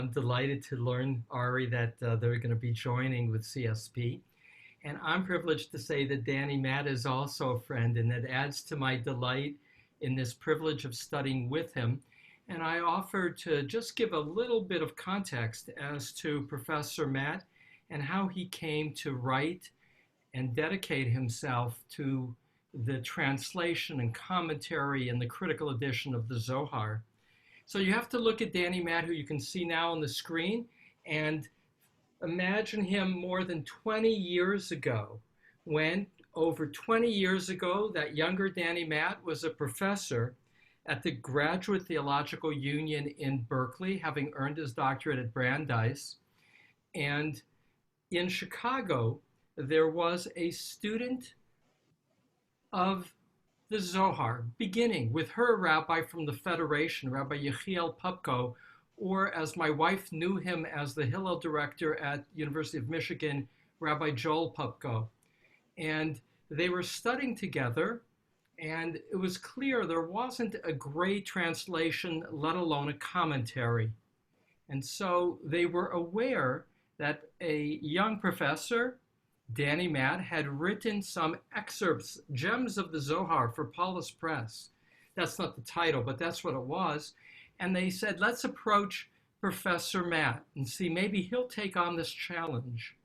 I'm delighted to learn, Ari, that they're going to be joining with CSP. And I'm privileged to say that Danny Matt is also a friend, and that adds to my delight in this privilege of studying with him. And I offered to just give a little bit of context as to Professor Matt and how he came to write and dedicate himself to the translation and commentary and the critical edition of the Zohar. So you have to look at Danny Matt, who you can see now on the screen, and imagine him more than 20 years ago, when over 20 years ago, that younger Danny Matt was a professor at the Graduate Theological Union in Berkeley, having earned his doctorate at Brandeis. And in Chicago, there was a student of the Zohar, beginning with her rabbi from the Federation, Rabbi Yechiel Pupko, or as my wife knew him as the Hillel director at University of Michigan, Rabbi Joel Pupko. And they were studying together, and it was clear there wasn't a great translation, let alone a commentary. And so they were aware that a young professor, Danny Matt, had written some excerpts, Gems of the Zohar, for Paulus Press. That's not the title, but that's what it was. And they said, let's approach Professor Matt and see, maybe he'll take on this challenge,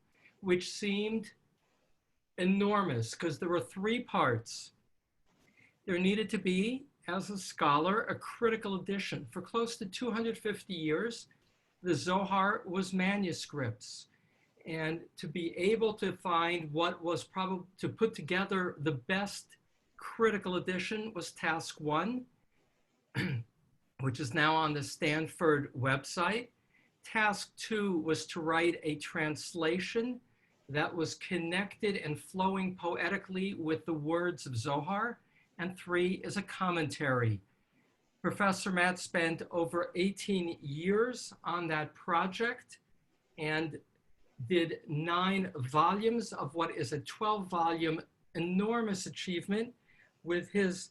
which seemed enormous because there were three parts. There needed to be, as a scholar, a critical edition. For close to 250 years, the Zohar was manuscripts. And to be able to find what was probably, to put together the best critical edition was task one, which is now on the Stanford website. Task two was to write a translation that was connected and flowing poetically with the words of Zohar. And three is a commentary. Professor Matt spent over 18 years on that project and did 9 volumes of what is a 12-volume enormous achievement, with his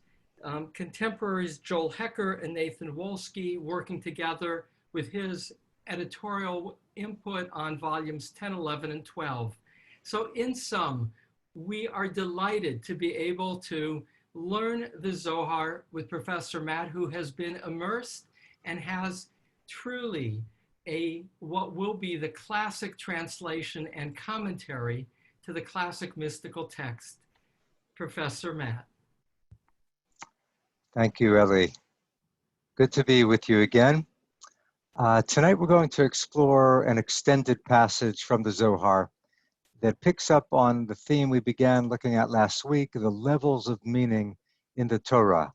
contemporaries Joel Hecker and Nathan Wolski working together with his editorial input on volumes 10, 11, and 12. So in sum, we are delighted to be able to learn the Zohar with Professor Matt, who has been immersed and has truly what will be the classic translation and commentary to the classic mystical text. Professor Matt. Thank you, Ellie. Good to be with you again. Tonight we're going to explore an extended passage from the Zohar that picks up on the theme we began looking at last week, the levels of meaning in the Torah.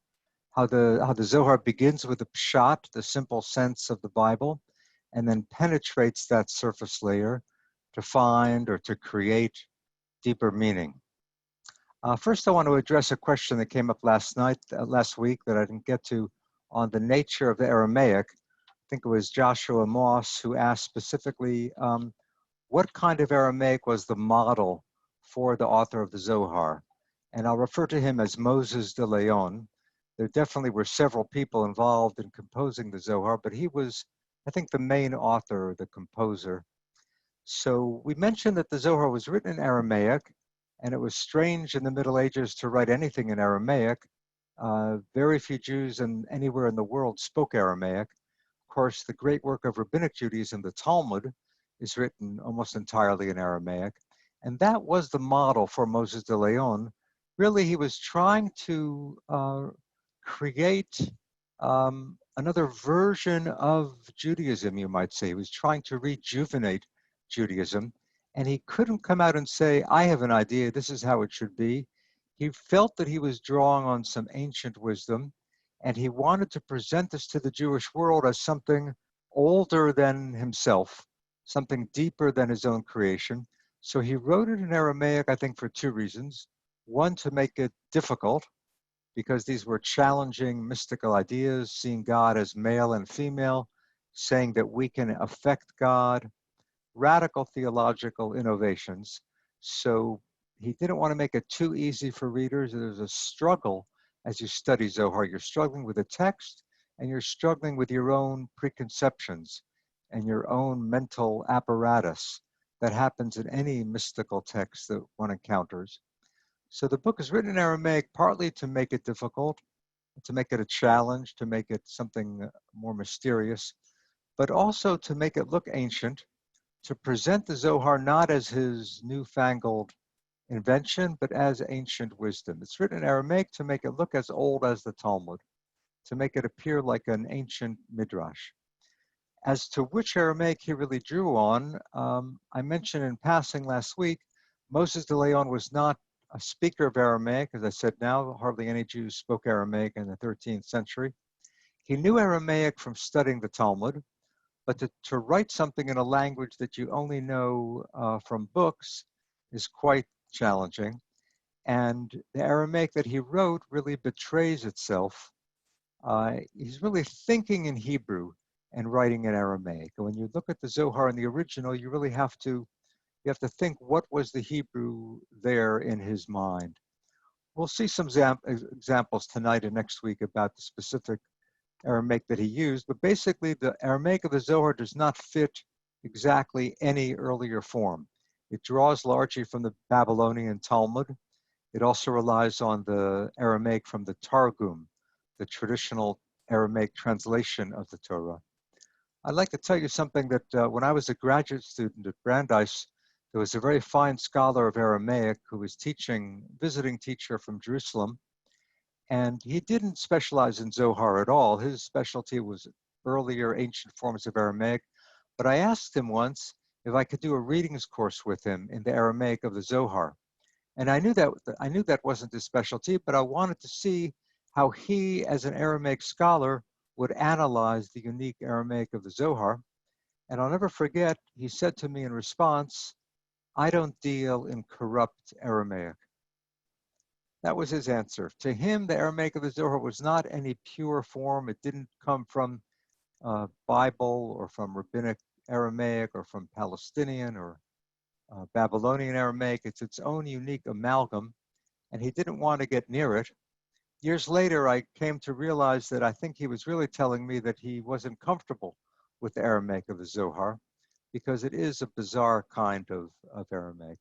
How the Zohar begins with the pshat, the simple sense of the Bible, and then penetrates that surface layer to find or to create deeper meaning. First, I want to address a question that came up last week that I didn't get to on the nature of the Aramaic. I think it was Joshua Moss who asked specifically, what kind of Aramaic was the model for the author of the Zohar? And I'll refer to him as Moses de Leon. There definitely were several people involved in composing the Zohar, but he was, I think, the main author, the composer. So we mentioned that the Zohar was written in Aramaic, and it was strange in the Middle Ages to write anything in Aramaic. Very few Jews anywhere in the world spoke Aramaic. Of course, the great work of Rabbinic Judaism, the Talmud, is written almost entirely in Aramaic. And that was the model for Moses de Leon. Really, he was trying to create another version of Judaism, you might say. He was trying to rejuvenate Judaism. And he couldn't come out and say, I have an idea, this is how it should be. He felt that he was drawing on some ancient wisdom, and he wanted to present this to the Jewish world as something older than himself, something deeper than his own creation. So he wrote it in Aramaic, I think, for two reasons. One, to make it difficult, because these were challenging mystical ideas, seeing God as male and female, saying that we can affect God, radical theological innovations. So he didn't want to make it too easy for readers. There's a struggle as you study Zohar. You're struggling with the text, and you're struggling with your own preconceptions. and your own mental apparatus that happens in any mystical text that one encounters. So the book is written in Aramaic partly to make it difficult, to make it a challenge, to make it something more mysterious, but also to make it look ancient, to present the Zohar not as his newfangled invention, but as ancient wisdom. It's written in Aramaic to make it look as old as the Talmud, to make it appear like an ancient midrash. As to which Aramaic he really drew on, I mentioned in passing last week, Moses de Leon was not a speaker of Aramaic. As I said now, hardly any Jews spoke Aramaic in the 13th century. He knew Aramaic from studying the Talmud, but to write something in a language that you only know from books is quite challenging. And the Aramaic that he wrote really betrays itself. He's really thinking in Hebrew and writing in Aramaic. And when you look at the Zohar in the original, you really have to think, what was the Hebrew there in his mind? We'll see some examples tonight and next week about the specific Aramaic that he used, but basically the Aramaic of the Zohar does not fit exactly any earlier form. It draws largely from the Babylonian Talmud. It also relies on the Aramaic from the Targum, the traditional Aramaic translation of the Torah. I'd like to tell you something that when I was a graduate student at Brandeis, there was a very fine scholar of Aramaic who was visiting teacher from Jerusalem, and he didn't specialize in Zohar at all. His specialty was earlier ancient forms of Aramaic, but I asked him once if I could do a readings course with him in the Aramaic of the Zohar. And I knew that wasn't his specialty, but I wanted to see how he, as an Aramaic scholar, would analyze the unique Aramaic of the Zohar. And I'll never forget, he said to me in response, "I don't deal in corrupt Aramaic." That was his answer. To him, the Aramaic of the Zohar was not any pure form. It didn't come from Bible or from Rabbinic Aramaic or from Palestinian or Babylonian Aramaic. It's its own unique amalgam, and he didn't want to get near it. Years later, I came to realize that I think he was really telling me that he wasn't comfortable with the Aramaic of the Zohar, because it is a bizarre kind of Aramaic.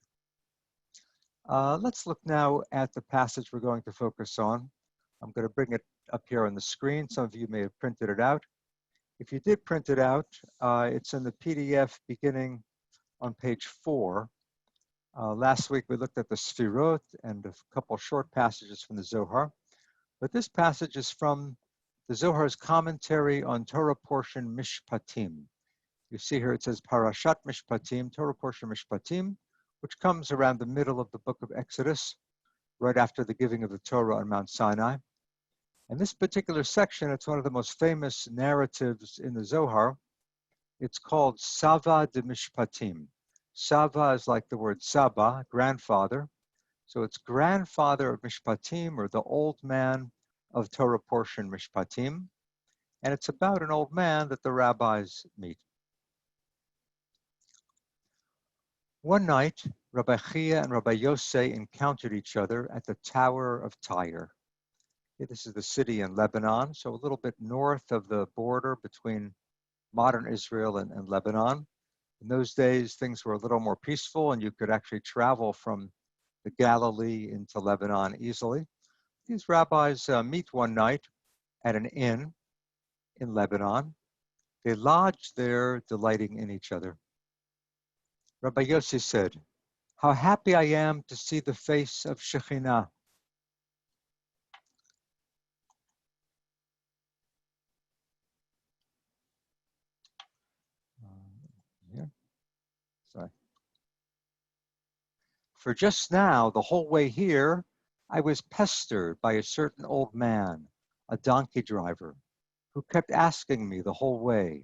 Let's look now at the passage we're going to focus on. I'm going to bring it up here on the screen. Some of you may have printed it out. If you did print it out, it's in the PDF beginning on page 4. Last week we looked at the sefirot and a couple short passages from the Zohar, but this passage is from the Zohar's commentary on Torah portion Mishpatim. You see here it says Parashat Mishpatim, Torah portion Mishpatim, which comes around the middle of the book of Exodus, right after the giving of the Torah on Mount Sinai. And this particular section, it's one of the most famous narratives in the Zohar. It's called Sava De Mishpatim. Sava is like the word Saba, grandfather. So it's grandfather of Mishpatim, or the old man of Torah portion Mishpatim. And it's about an old man that the rabbis meet. One night, Rabbi Chia and Rabbi Yosei encountered each other at the Tower of Tyre. This is the city in Lebanon, so a little bit north of the border between modern Israel and Lebanon. In those days, things were a little more peaceful, and you could actually travel from the Galilee into Lebanon easily. These rabbis meet one night at an inn in Lebanon. They lodged there, delighting in each other. Rabbi Yossi said, "How happy I am to see the face of Shekhinah." Sorry. For just now, the whole way here, I was pestered by a certain old man, a donkey driver, who kept asking me the whole way.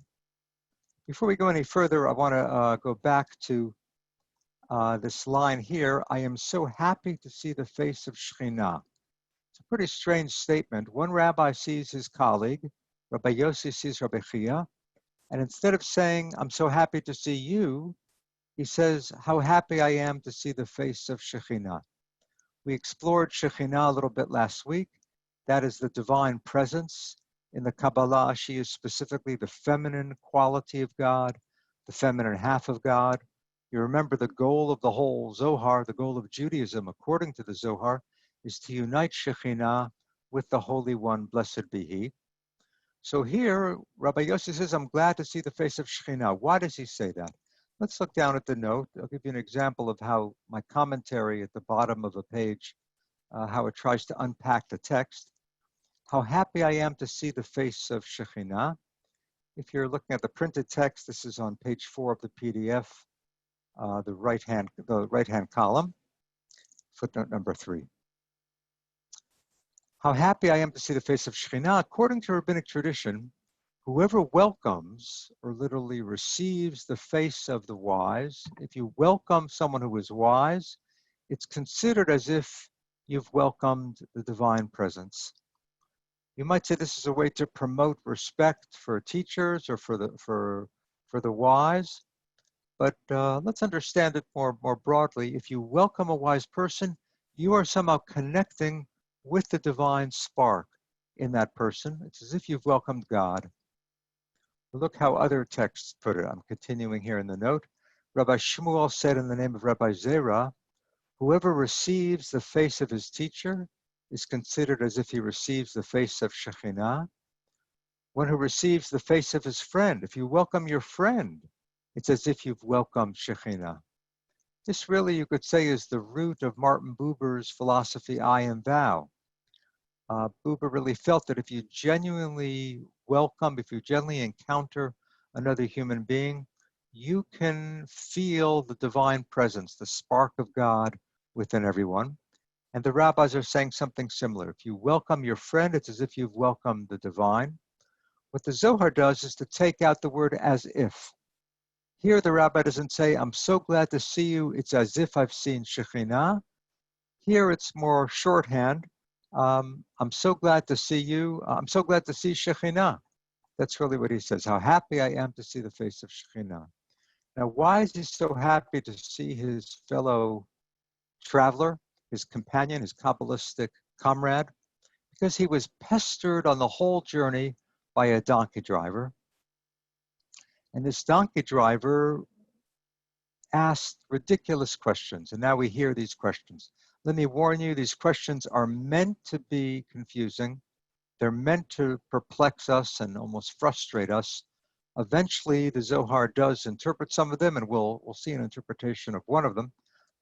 Before we go any further, I want to go back to this line here. I am so happy to see the face of Shekhinah. It's a pretty strange statement. One rabbi sees his colleague, Rabbi Yossi sees Rabbi Chia, and instead of saying, "I'm so happy to see you," he says, "How happy I am to see the face of Shekhinah." We explored Shekhinah a little bit last week. That is the divine presence In the Kabbalah, she is specifically the feminine quality of God, the feminine half of God. You remember the goal of the whole Zohar, the goal of Judaism, according to the Zohar, is to unite Shekhinah with the Holy One, blessed be He. So here, Rabbi Yossi says, I'm glad to see the face of Shekhinah. Why does he say that? Let's look down at the note. I'll give you an example of how my commentary at the bottom of a page, how it tries to unpack the text. How happy I am to see the face of Shekhinah. If you're looking at the printed text, this is on page 4 of the PDF, the right-hand column, footnote number 3. How happy I am to see the face of Shekhinah. According to rabbinic tradition, whoever welcomes, or literally receives the face of the wise, if you welcome someone who is wise, it's considered as if you've welcomed the divine presence. You might say this is a way to promote respect for teachers or for the wise, but let's understand it more broadly. If you welcome a wise person, you are somehow connecting with the divine spark in that person. It's as if you've welcomed God. Look how other texts put it. I'm continuing here in the note. Rabbi Shmuel said in the name of Rabbi Zera, whoever receives the face of his teacher is considered as if he receives the face of Shekhinah. One who receives the face of his friend, if you welcome your friend, it's as if you've welcomed Shekhinah. This really, you could say, is the root of Martin Buber's philosophy, Ayin Thou. Buber really felt that if you genuinely welcome, if you genuinely encounter another human being, you can feel the divine presence, the spark of God within everyone. And the rabbis are saying something similar. If you welcome your friend, it's as if you've welcomed the divine. What the Zohar does is to take out the word as if. Here the rabbi doesn't say, I'm so glad to see you, it's as if I've seen Shekhinah. Here it's more shorthand. I'm so glad to see you. I'm so glad to see Shekhinah. That's really what he says, how happy I am to see the face of Shekhinah. Now, why is he so happy to see his fellow traveler, his companion, his Kabbalistic comrade? Because he was pestered on the whole journey by a donkey driver. And this donkey driver asked ridiculous questions. And now we hear these questions. Let me warn you, these questions are meant to be confusing. They're meant to perplex us and almost frustrate us. Eventually, the Zohar does interpret some of them, and we'll see an interpretation of one of them,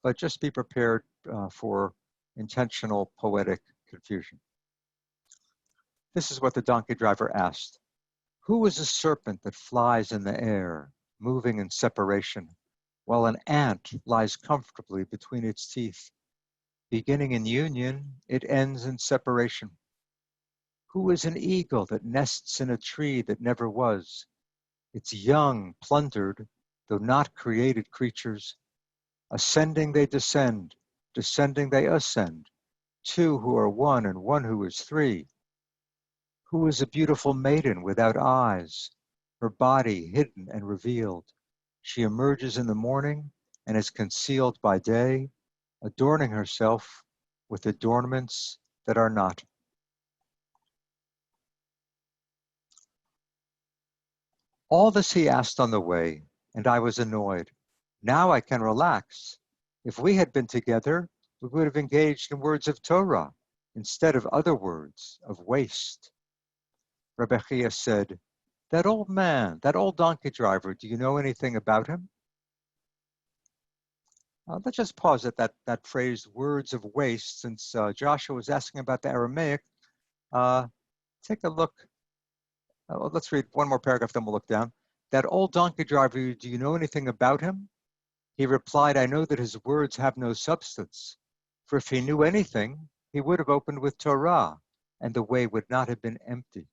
but just be prepared for intentional poetic confusion. This is what the donkey driver asked. Who is a serpent that flies in the air, moving in separation, while an ant lies comfortably between its teeth? Beginning in union, it ends in separation. Who is an eagle that nests in a tree that never was? Its young plundered, though not created creatures. Ascending they descend, descending they ascend. Two who are one and one who is three. Who is a beautiful maiden without eyes, her body hidden and revealed? She emerges in the morning and is concealed by day, adorning herself with adornments that are not. All this he asked on the way, and I was annoyed. Now I can relax. If we had been together, we would have engaged in words of Torah instead of other words of waste. Rabbi Chia said, that old man, that old donkey driver, do you know anything about him? Let's just pause at that phrase, words of waste, since Joshua was asking about the Aramaic. Take a look. Let's read one more paragraph, then we'll look down. That old donkey driver, do you know anything about him? He replied, I know that his words have no substance. For if he knew anything, he would have opened with Torah, and the way would not have been empty.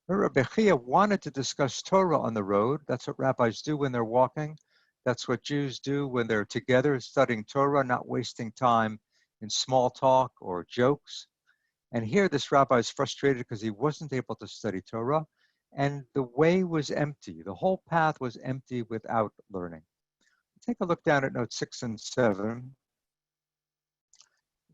Rabbi Chia wanted to discuss Torah on the road. That's what rabbis do when they're walking. That's what Jews do when they're together studying Torah, not wasting time in small talk or jokes. And here this rabbi is frustrated because he wasn't able to study Torah, and the way was empty. The whole path was empty without learning. Take a look down at notes 6 and 7.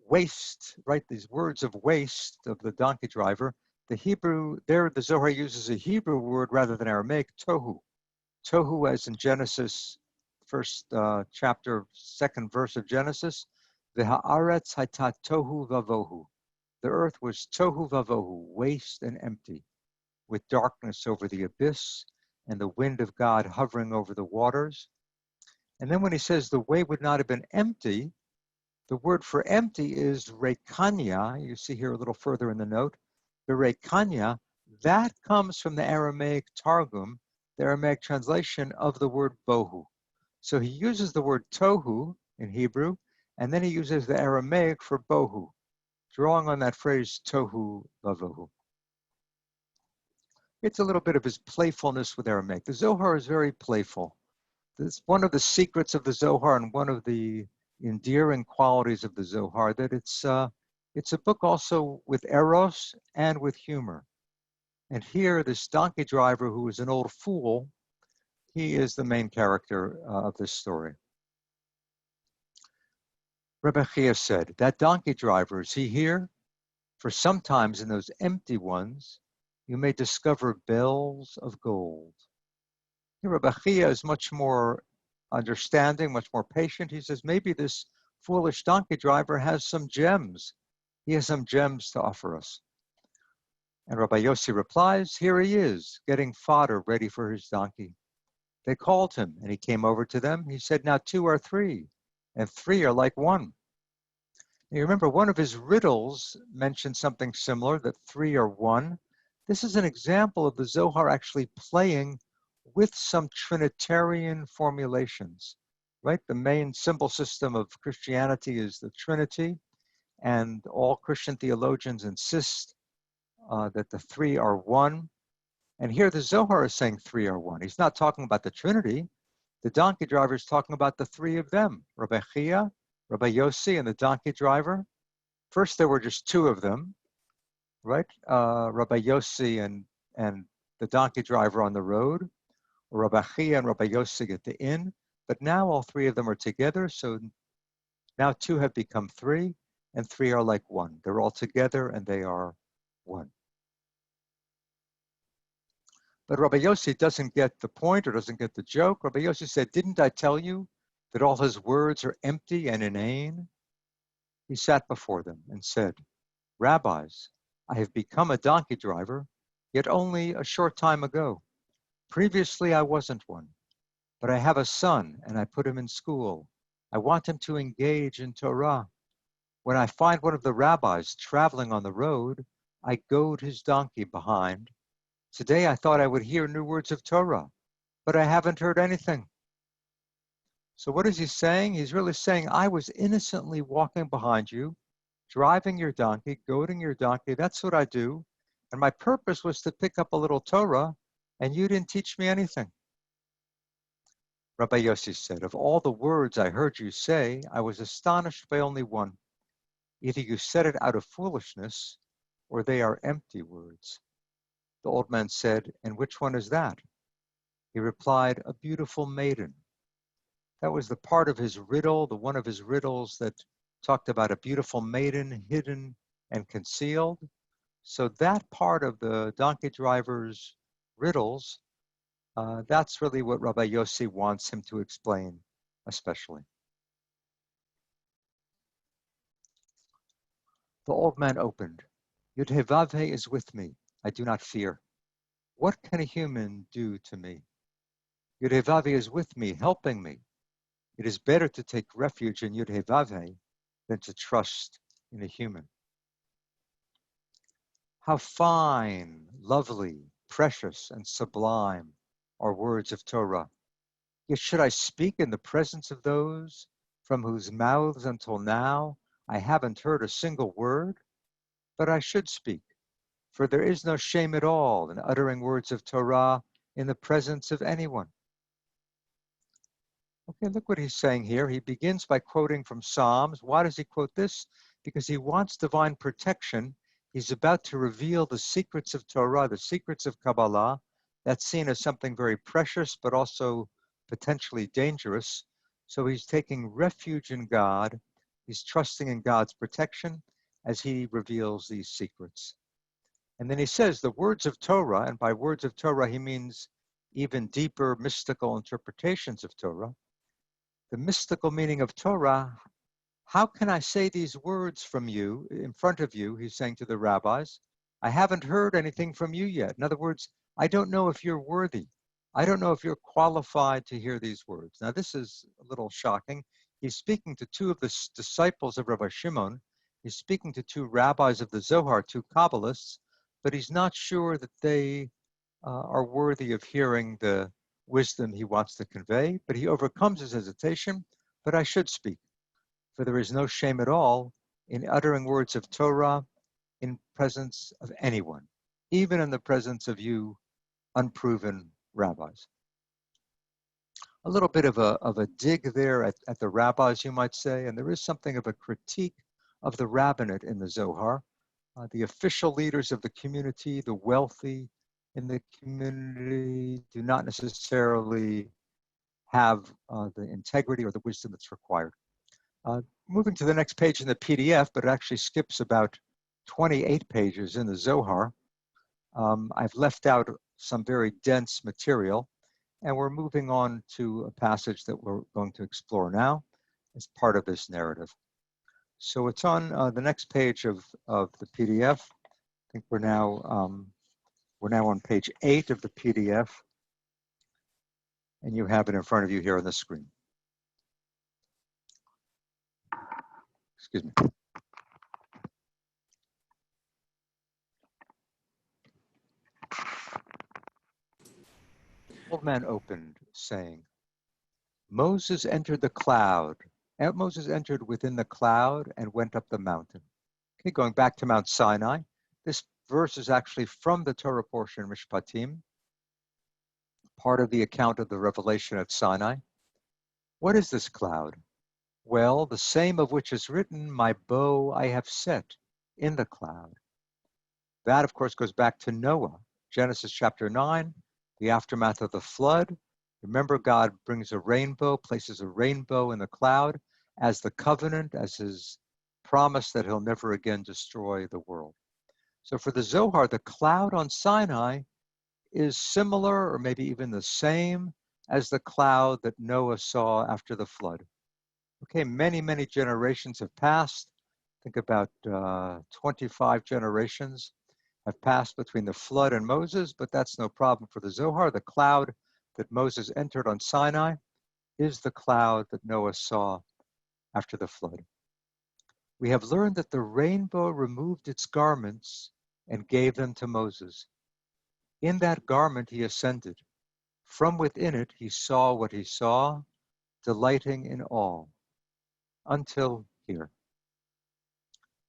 Waste, right? These words of waste of the donkey driver The Hebrew, there the Zohar uses a Hebrew word rather than Aramaic, tohu. Tohu, as in Genesis, first chapter, second verse of Genesis, V'ha'aretz hayta tohu vavohu. The earth was tohu vavohu, waste and empty, with darkness over the abyss and the wind of God hovering over the waters. And then when he says the way would not have been empty, the word for empty is rekanya. You see here a little further in the note. The rekanya, that comes from the Aramaic Targum, the Aramaic translation of the word bohu. So he uses the word tohu in Hebrew, and then he uses the Aramaic for bohu, drawing on that phrase tohu vavohu. It's a little bit of his playfulness with Aramaic. The Zohar is very playful. It's one of the secrets of the Zohar and one of the endearing qualities of the Zohar, that it's a book also with eros and with humor. And here, this donkey driver, who is an old fool, he is the main character of this story. Rebbe Chia said, that donkey driver, is he here? For sometimes in those empty ones, you may discover bells of gold. Here, Rebbe Chia is much more understanding, much more patient. He says, maybe this foolish donkey driver has some gems. He has some gems to offer us. And Rabbi Yossi replies, here he is, getting fodder ready for his donkey. They called him, and he came over to them. He said, now 2 are 3, and 3 are like 1. And you remember, one of his riddles mentioned something similar, that 3 are 1. This is an example of the Zohar actually playing with some Trinitarian formulations, right? The main symbol system of Christianity is the Trinity, and all Christian theologians insist that the 3 are 1. And here the Zohar is saying 3 are 1. He's not talking about the Trinity. The donkey driver is talking about the 3 of them, Rabbi Chia, Rabbi Yossi, and the donkey driver. First, there were just 2 of them, right? Rabbi Yossi and the donkey driver on the road, or Rabbi Chia and Rabbi Yossi at the inn. But now all 3 of them are together, so now 2 have become 3, and 3 are like 1. They're all together, and they are 1. But Rabbi Yossi doesn't get the point or doesn't get the joke. Rabbi Yossi said, didn't I tell you that all his words are empty and inane? He sat before them and said, Rabbis, I have become a donkey driver, yet only a short time ago. Previously, I wasn't one. But I have a son, and I put him in school. I want him to engage in Torah. When I find one of the rabbis traveling on the road, I goad his donkey behind. Today I thought I would hear new words of Torah, but I haven't heard anything. So what is he saying? He's really saying, I was innocently walking behind you, driving your donkey, goading your donkey. That's what I do. And my purpose was to pick up a little Torah, and you didn't teach me anything. Rabbi Yossi said, of all the words I heard you say, I was astonished by only one. Either you said it out of foolishness, or they are empty words. The old man said, and which one is that? He replied, a beautiful maiden. That was the part of his riddle, the one of his riddles that talked about a beautiful maiden hidden and concealed. So that part of the donkey driver's riddles, that's really what Rabbi Yossi wants him to explain, especially. The old man opened. Yud-Heh-Vav-Heh is with me. I do not fear. What can a human do to me? Yud-Heh-Vav-Heh is with me, helping me. It is better to take refuge in Yud-Heh-Vav-Heh than to trust in a human. How fine, lovely, precious, and sublime are words of Torah. Yet should I speak in the presence of those from whose mouths until now I haven't heard a single word? But I should speak, for there is no shame at all in uttering words of Torah in the presence of anyone. Okay, look what he's saying here. He begins by quoting from Psalms. Why does he quote this? Because he wants divine protection. He's about to reveal the secrets of Torah, the secrets of Kabbalah. That's seen as something very precious, but also potentially dangerous. So he's taking refuge in God. He's trusting in God's protection as he reveals these secrets. And then he says the words of Torah, and by words of Torah he means even deeper mystical interpretations of Torah. The mystical meaning of Torah, how can I say these words from you, in front of you, he's saying to the rabbis? I haven't heard anything from you yet. In other words, I don't know if you're worthy. I don't know if you're qualified to hear these words. Now, this is a little shocking. He's speaking to two of the disciples of Rabbi Shimon. He's speaking to two rabbis of the Zohar, two Kabbalists, but he's not sure that they are worthy of hearing the wisdom he wants to convey, but he overcomes his hesitation. But I should speak, for there is no shame at all in uttering words of Torah in presence of anyone, even in the presence of you unproven rabbis. A little bit of a dig there at the rabbis, you might say, and there is something of a critique of the rabbinate in the Zohar. The official leaders of the community, the wealthy in the community, do not necessarily have the integrity or the wisdom that's required. Moving to the next page in the PDF, but it actually skips about 28 pages in the Zohar. I've left out some very dense material, and we're moving on to a passage that we're going to explore now as part of this narrative. So it's on the next page of the PDF. I think we're now on page 8 of the PDF, and you have it in front of you here on the screen. Excuse me. The old man opened, saying, Moses entered the cloud. Moses entered within the cloud and went up the mountain. Okay, going back to Mount Sinai. This verse is actually from the Torah portion, Mishpatim, part of the account of the revelation at Sinai. What is this cloud? Well, the same of which is written, my bow I have set in the cloud. That, of course, goes back to Noah, Genesis chapter 9, the aftermath of the flood. Remember, God brings a rainbow, places a rainbow in the cloud as the covenant, as his promise that he'll never again destroy the world. So for the Zohar, the cloud on Sinai is similar or maybe even the same as the cloud that Noah saw after the flood. Okay, many, many generations have passed. Think about 25 generations have passed between the flood and Moses, but that's no problem for the Zohar. The cloud that Moses entered on Sinai is the cloud that Noah saw after the flood. We have learned that the rainbow removed its garments and gave them to Moses. In that garment he ascended. From within it he saw what he saw, delighting in all. Until here.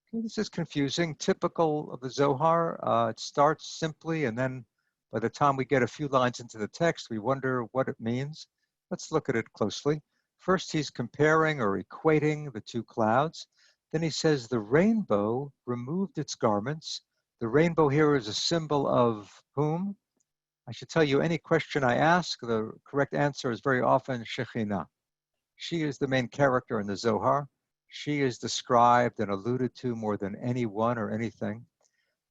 Okay, this is confusing, typical of the Zohar. It starts simply, and then by the time we get a few lines into the text, we wonder what it means. Let's look at it closely. First, he's comparing or equating the two clouds. Then he says the rainbow removed its garments. The rainbow here is a symbol of whom? I should tell you, any question I ask, the correct answer is very often Shekhinah. She is the main character in the Zohar. She is described and alluded to more than anyone or anything.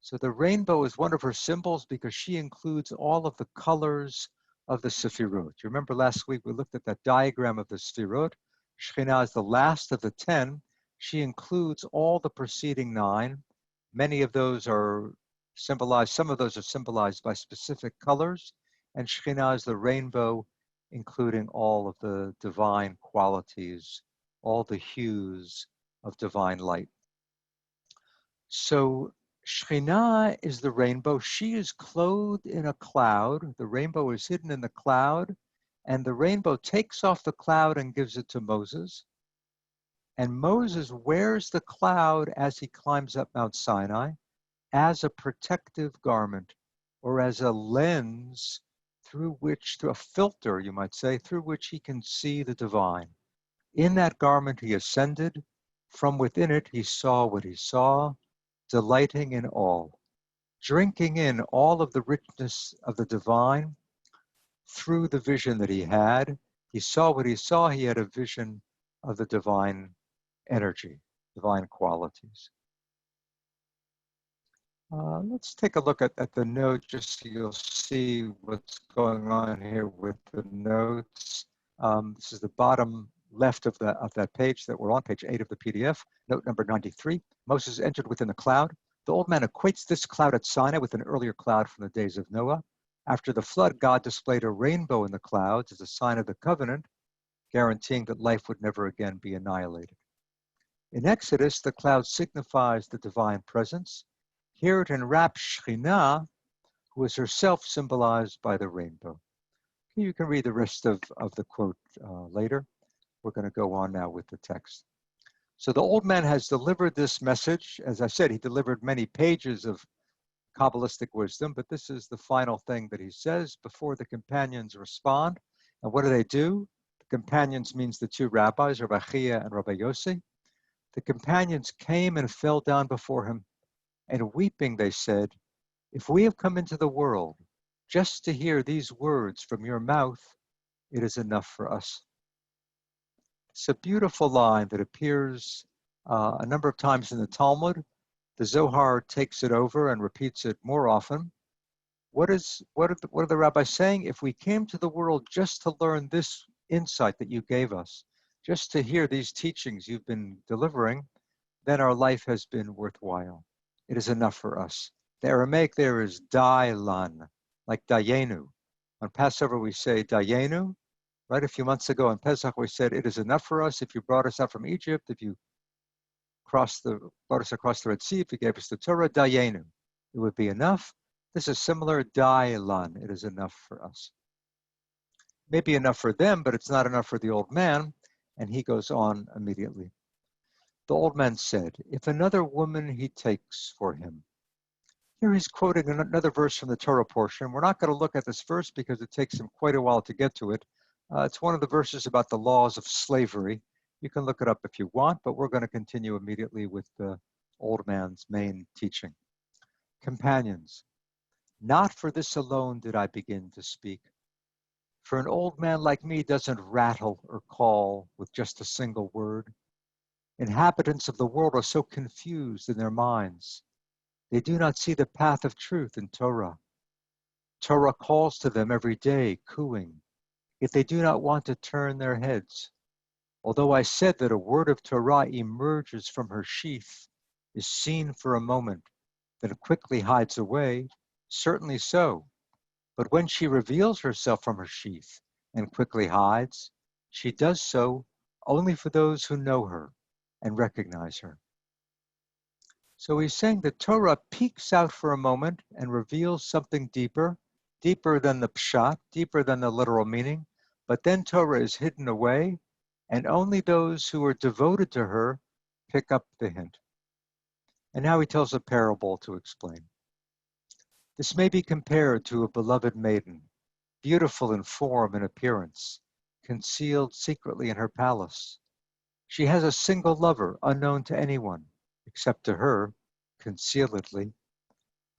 So the rainbow is one of her symbols because she includes all of the colors of the sefirot. You remember last week we looked at that diagram of the sefirot. Shekhinah is the last of the 10. She includes all the preceding 9. Many of those are symbolized, some of those are symbolized by specific colors, and Shekhinah is the rainbow, including all of the divine qualities, all the hues of divine light. So Shekhinah is the rainbow. She is clothed in a cloud. The rainbow is hidden in the cloud, and the rainbow takes off the cloud and gives it to Moses. And Moses wears the cloud as he climbs up Mount Sinai as a protective garment, or as a lens through a filter, you might say, through which he can see the divine. In that garment he ascended. From within it he saw what he saw, delighting in all, drinking in all of the richness of the divine through the vision that he had. He saw what he saw. He had a vision of the divine energy, divine qualities. Let's take a look at the note just so you'll see what's going on here with the notes. This is the bottom left of that page that we're on, page 8 of the PDF, note number 93. Moses entered within the cloud. The old man equates this cloud at Sinai with an earlier cloud from the days of Noah. After the flood, God displayed a rainbow in the clouds as a sign of the covenant, guaranteeing that life would never again be annihilated. In Exodus, the cloud signifies the divine presence. Here it enwraps Shekhinah, who is herself symbolized by the rainbow. You can read the rest of the quote later. We're going to go on now with the text. So the old man has delivered this message. As I said, he delivered many pages of Kabbalistic wisdom, but this is the final thing that he says before the companions respond. And what do? The companions means the two rabbis, Rabbi Chia and Rabbi Yossi. The companions came and fell down before him, and weeping they said, "If we have come into the world just to hear these words from your mouth, it is enough for us." It's a beautiful line that appears a number of times in the Talmud. The Zohar takes it over and repeats it more often. What are the rabbis saying? If we came to the world just to learn this insight that you gave us, just to hear these teachings you've been delivering, then our life has been worthwhile. It is enough for us. The Aramaic there is dailan, like dayenu. On Passover we say dayenu. Right, a few months ago on Pesach we said, it is enough for us if you brought us out from Egypt, if you brought us across the Red Sea, if you gave us the Torah, dayenu. It would be enough. This is similar, dailan. It is enough for us. Maybe enough for them, but it's not enough for the old man. And he goes on immediately. The old man said, if another woman he takes for him. Here he's quoting another verse from the Torah portion. We're not going to look at this verse because it takes him quite a while to get to it. It's one of the verses about the laws of slavery. You can look it up if you want, but we're going to continue immediately with the old man's main teaching. Companions, not for this alone did I begin to speak. For an old man like me doesn't rattle or call with just a single word. Inhabitants of the world are so confused in their minds. They do not see the path of truth in Torah. Torah calls to them every day, cooing, yet they do not want to turn their heads. Although I said that a word of Torah emerges from her sheath, is seen for a moment, then quickly hides away, certainly so. But when she reveals herself from her sheath and quickly hides, she does so only for those who know her and recognize her. So he's saying that Torah peeks out for a moment and reveals something deeper, deeper than the pshat, deeper than the literal meaning, but then Torah is hidden away, and only those who are devoted to her pick up the hint. And now he tells a parable to explain. This may be compared to a beloved maiden, beautiful in form and appearance, concealed secretly in her palace. She has a single lover, unknown to anyone, except to her, concealedly.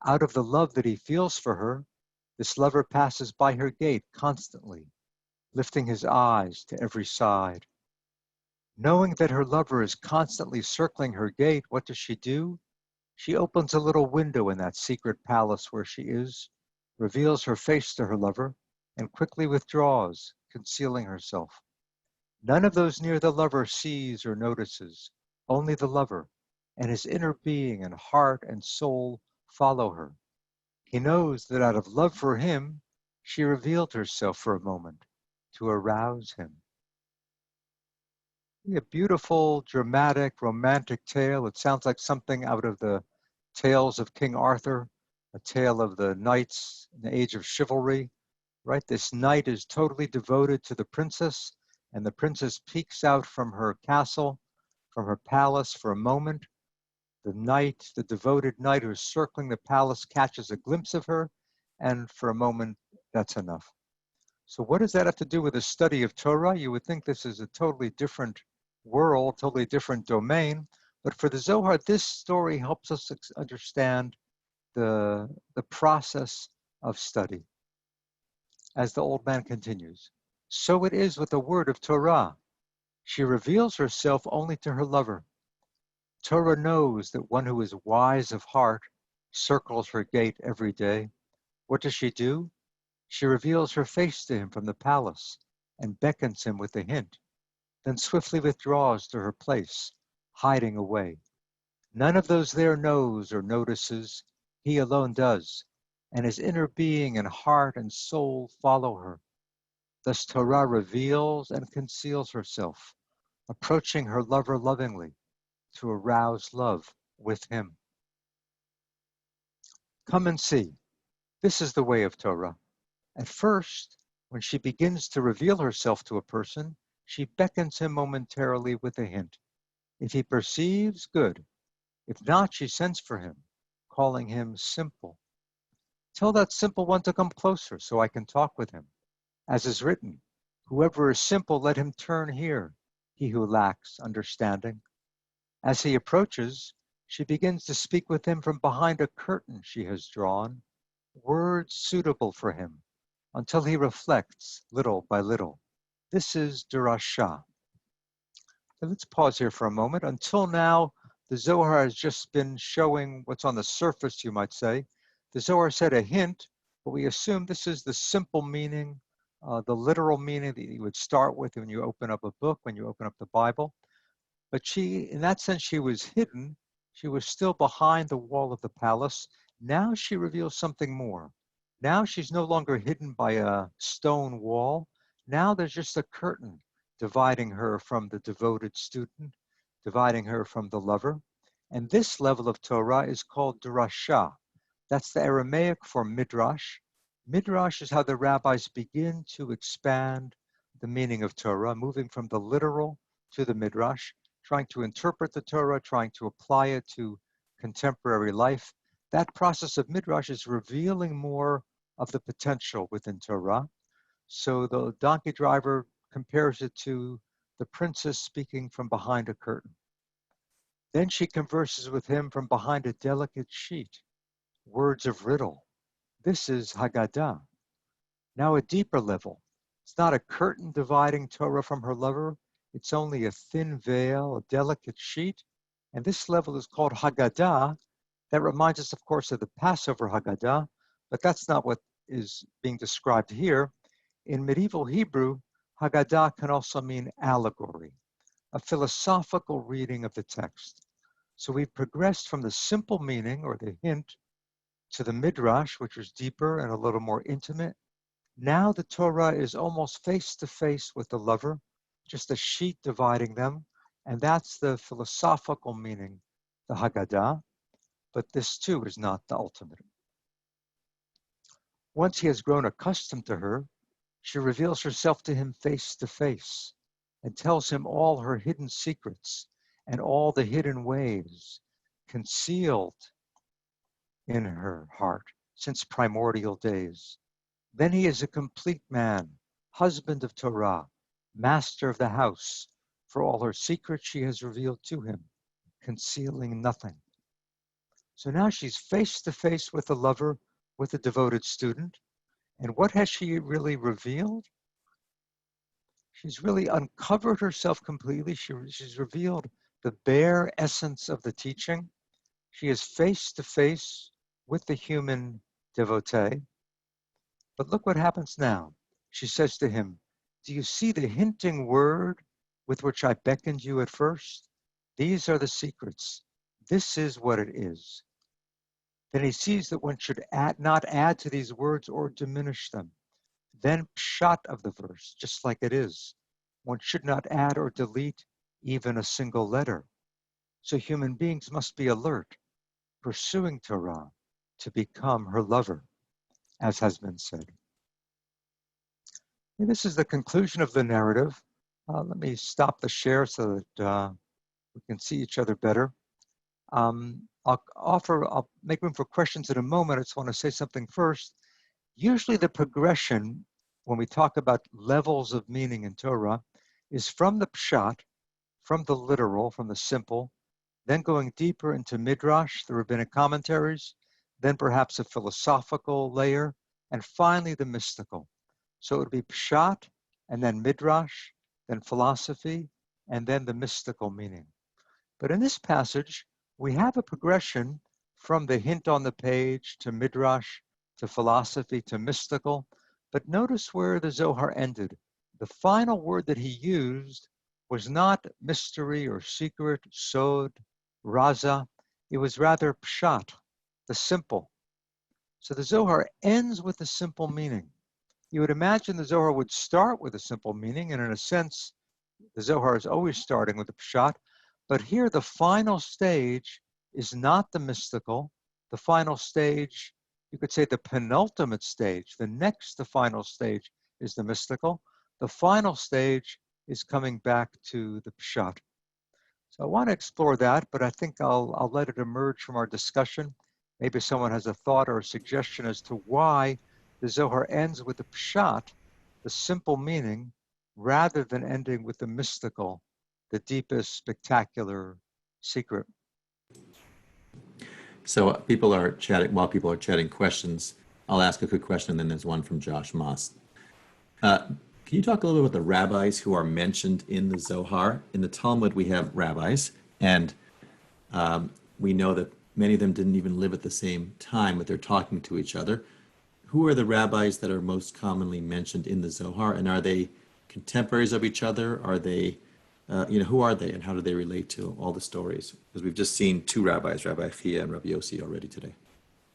Out of the love that he feels for her, this lover passes by her gate constantly, lifting his eyes to every side. Knowing that her lover is constantly circling her gate, what does she do? She opens a little window in that secret palace where she is, reveals her face to her lover, and quickly withdraws, concealing herself. None of those near the lover sees or notices, only the lover, and his inner being and heart and soul follow her. He knows that out of love for him, she revealed herself for a moment to arouse him. A beautiful, dramatic, romantic tale. It sounds like something out of the tales of King Arthur, a tale of the knights in the age of chivalry, right? This knight is totally devoted to the princess, and the princess peeks out from her castle, from her palace for a moment. The knight, the devoted knight who's circling the palace, catches a glimpse of her, and for a moment, that's enough. So what does that have to do with the study of Torah? You would think this is a totally different world, totally different domain. But for the Zohar, this story helps us understand the process of study. As the old man continues, so it is with the word of Torah. She reveals herself only to her lover. Torah knows that one who is wise of heart circles her gate every day. What does she do? She reveals her face to him from the palace and beckons him with a hint, then swiftly withdraws to her place, hiding away. None of those there knows or notices, he alone does, and his inner being and heart and soul follow her. Thus Torah reveals and conceals herself, approaching her lover lovingly to arouse love with him. Come and see. This is the way of Torah. At first, when she begins to reveal herself to a person, she beckons him momentarily with a hint. If he perceives, good. If not, she sends for him, calling him simple. Tell that simple one to come closer so I can talk with him. As is written, whoever is simple, let him turn here, he who lacks understanding. As he approaches, she begins to speak with him from behind a curtain she has drawn, words suitable for him, until he reflects little by little. This is Durasha. So let's pause here for a moment. Until now, the Zohar has just been showing what's on the surface, you might say. The Zohar said a hint, but we assume this is the simple meaning, the literal meaning that you would start with when you open up a book, when you open up the Bible. But she, in that sense, she was hidden. She was still behind the wall of the palace. Now she reveals something more. Now she's no longer hidden by a stone wall. Now there's just a curtain dividing her from the devoted student, dividing her from the lover. And this level of Torah is called drasha. That's the Aramaic for midrash. Midrash is how the rabbis begin to expand the meaning of Torah, moving from the literal to the midrash, trying to interpret the Torah, trying to apply it to contemporary life. That process of midrash is revealing more of the potential within Torah. So the donkey driver compares it to the princess speaking from behind a curtain. Then she converses with him from behind a delicate sheet, words of riddle. This is Haggadah. Now a deeper level. It's not a curtain dividing Torah from her lover. It's only a thin veil, a delicate sheet. And this level is called Haggadah. That reminds us, of course, of the Passover Haggadah, but that's not what is being described here. In medieval Hebrew, Haggadah can also mean allegory, a philosophical reading of the text. So we've progressed from the simple meaning or the hint to the midrash, which is deeper and a little more intimate. Now the Torah is almost face to face with the lover, just a sheet dividing them, and that's the philosophical meaning, the Haggadah, but this too is not the ultimate. Once he has grown accustomed to her, she reveals herself to him face to face and tells him all her hidden secrets and all the hidden ways concealed in her heart since primordial days. Then he is a complete man, husband of Torah, master of the house. For all her secrets she has revealed to him, concealing nothing. So now she's face to face with the lover, with the devoted student. And what has she really revealed? She's really uncovered herself completely. She's revealed the bare essence of the teaching. She is face to face with the human devotee. But look what happens now. She says to him, do you see the hinting word with which I beckoned you at first? These are the secrets. This is what it is. Then he sees that one should not add to these words or diminish them. Then pshat of the verse, just like it is. One should not add or delete even a single letter. So human beings must be alert, pursuing Torah to become her lover, as has been said. And this is the conclusion of the narrative. Let me stop the share so that we can see each other better. I'll make room for questions in a moment. I just want to say something first. Usually the progression, when we talk about levels of meaning in Torah, is from the pshat, from the literal, from the simple, then going deeper into midrash, the rabbinic commentaries, then perhaps a philosophical layer, and finally the mystical. So it would be pshat, and then midrash, then philosophy, and then the mystical meaning. But in this passage, we have a progression from the hint on the page to midrash, to philosophy, to mystical. But notice where the Zohar ended. The final word that he used was not mystery or secret, sod, raza. It was rather pshat, the simple. So the Zohar ends with a simple meaning. You would imagine the Zohar would start with a simple meaning, and in a sense, the Zohar is always starting with the pshat. But here, the final stage is not the mystical. The final stage, you could say the penultimate stage, the next to final stage is the mystical. The final stage is coming back to the pshat. So I want to explore that, but I think I'll let it emerge from our discussion. Maybe someone has a thought or a suggestion as to why the Zohar ends with the pshat, the simple meaning, rather than ending with the mystical, the deepest, spectacular secret. So people are chatting, while people are chatting questions, I'll ask a quick question, and then there's one from Josh Moss. Can you talk a little bit about the rabbis who are mentioned in the Zohar? In the Talmud, we have rabbis, and we know that many of them didn't even live at the same time, but they're talking to each other. Who are the rabbis that are most commonly mentioned in the Zohar, and are they contemporaries of each other? Are they, who are they, and how do they relate to all the stories? Because we've just seen two rabbis, Rabbi Chia and Rabbi Yossi, already today.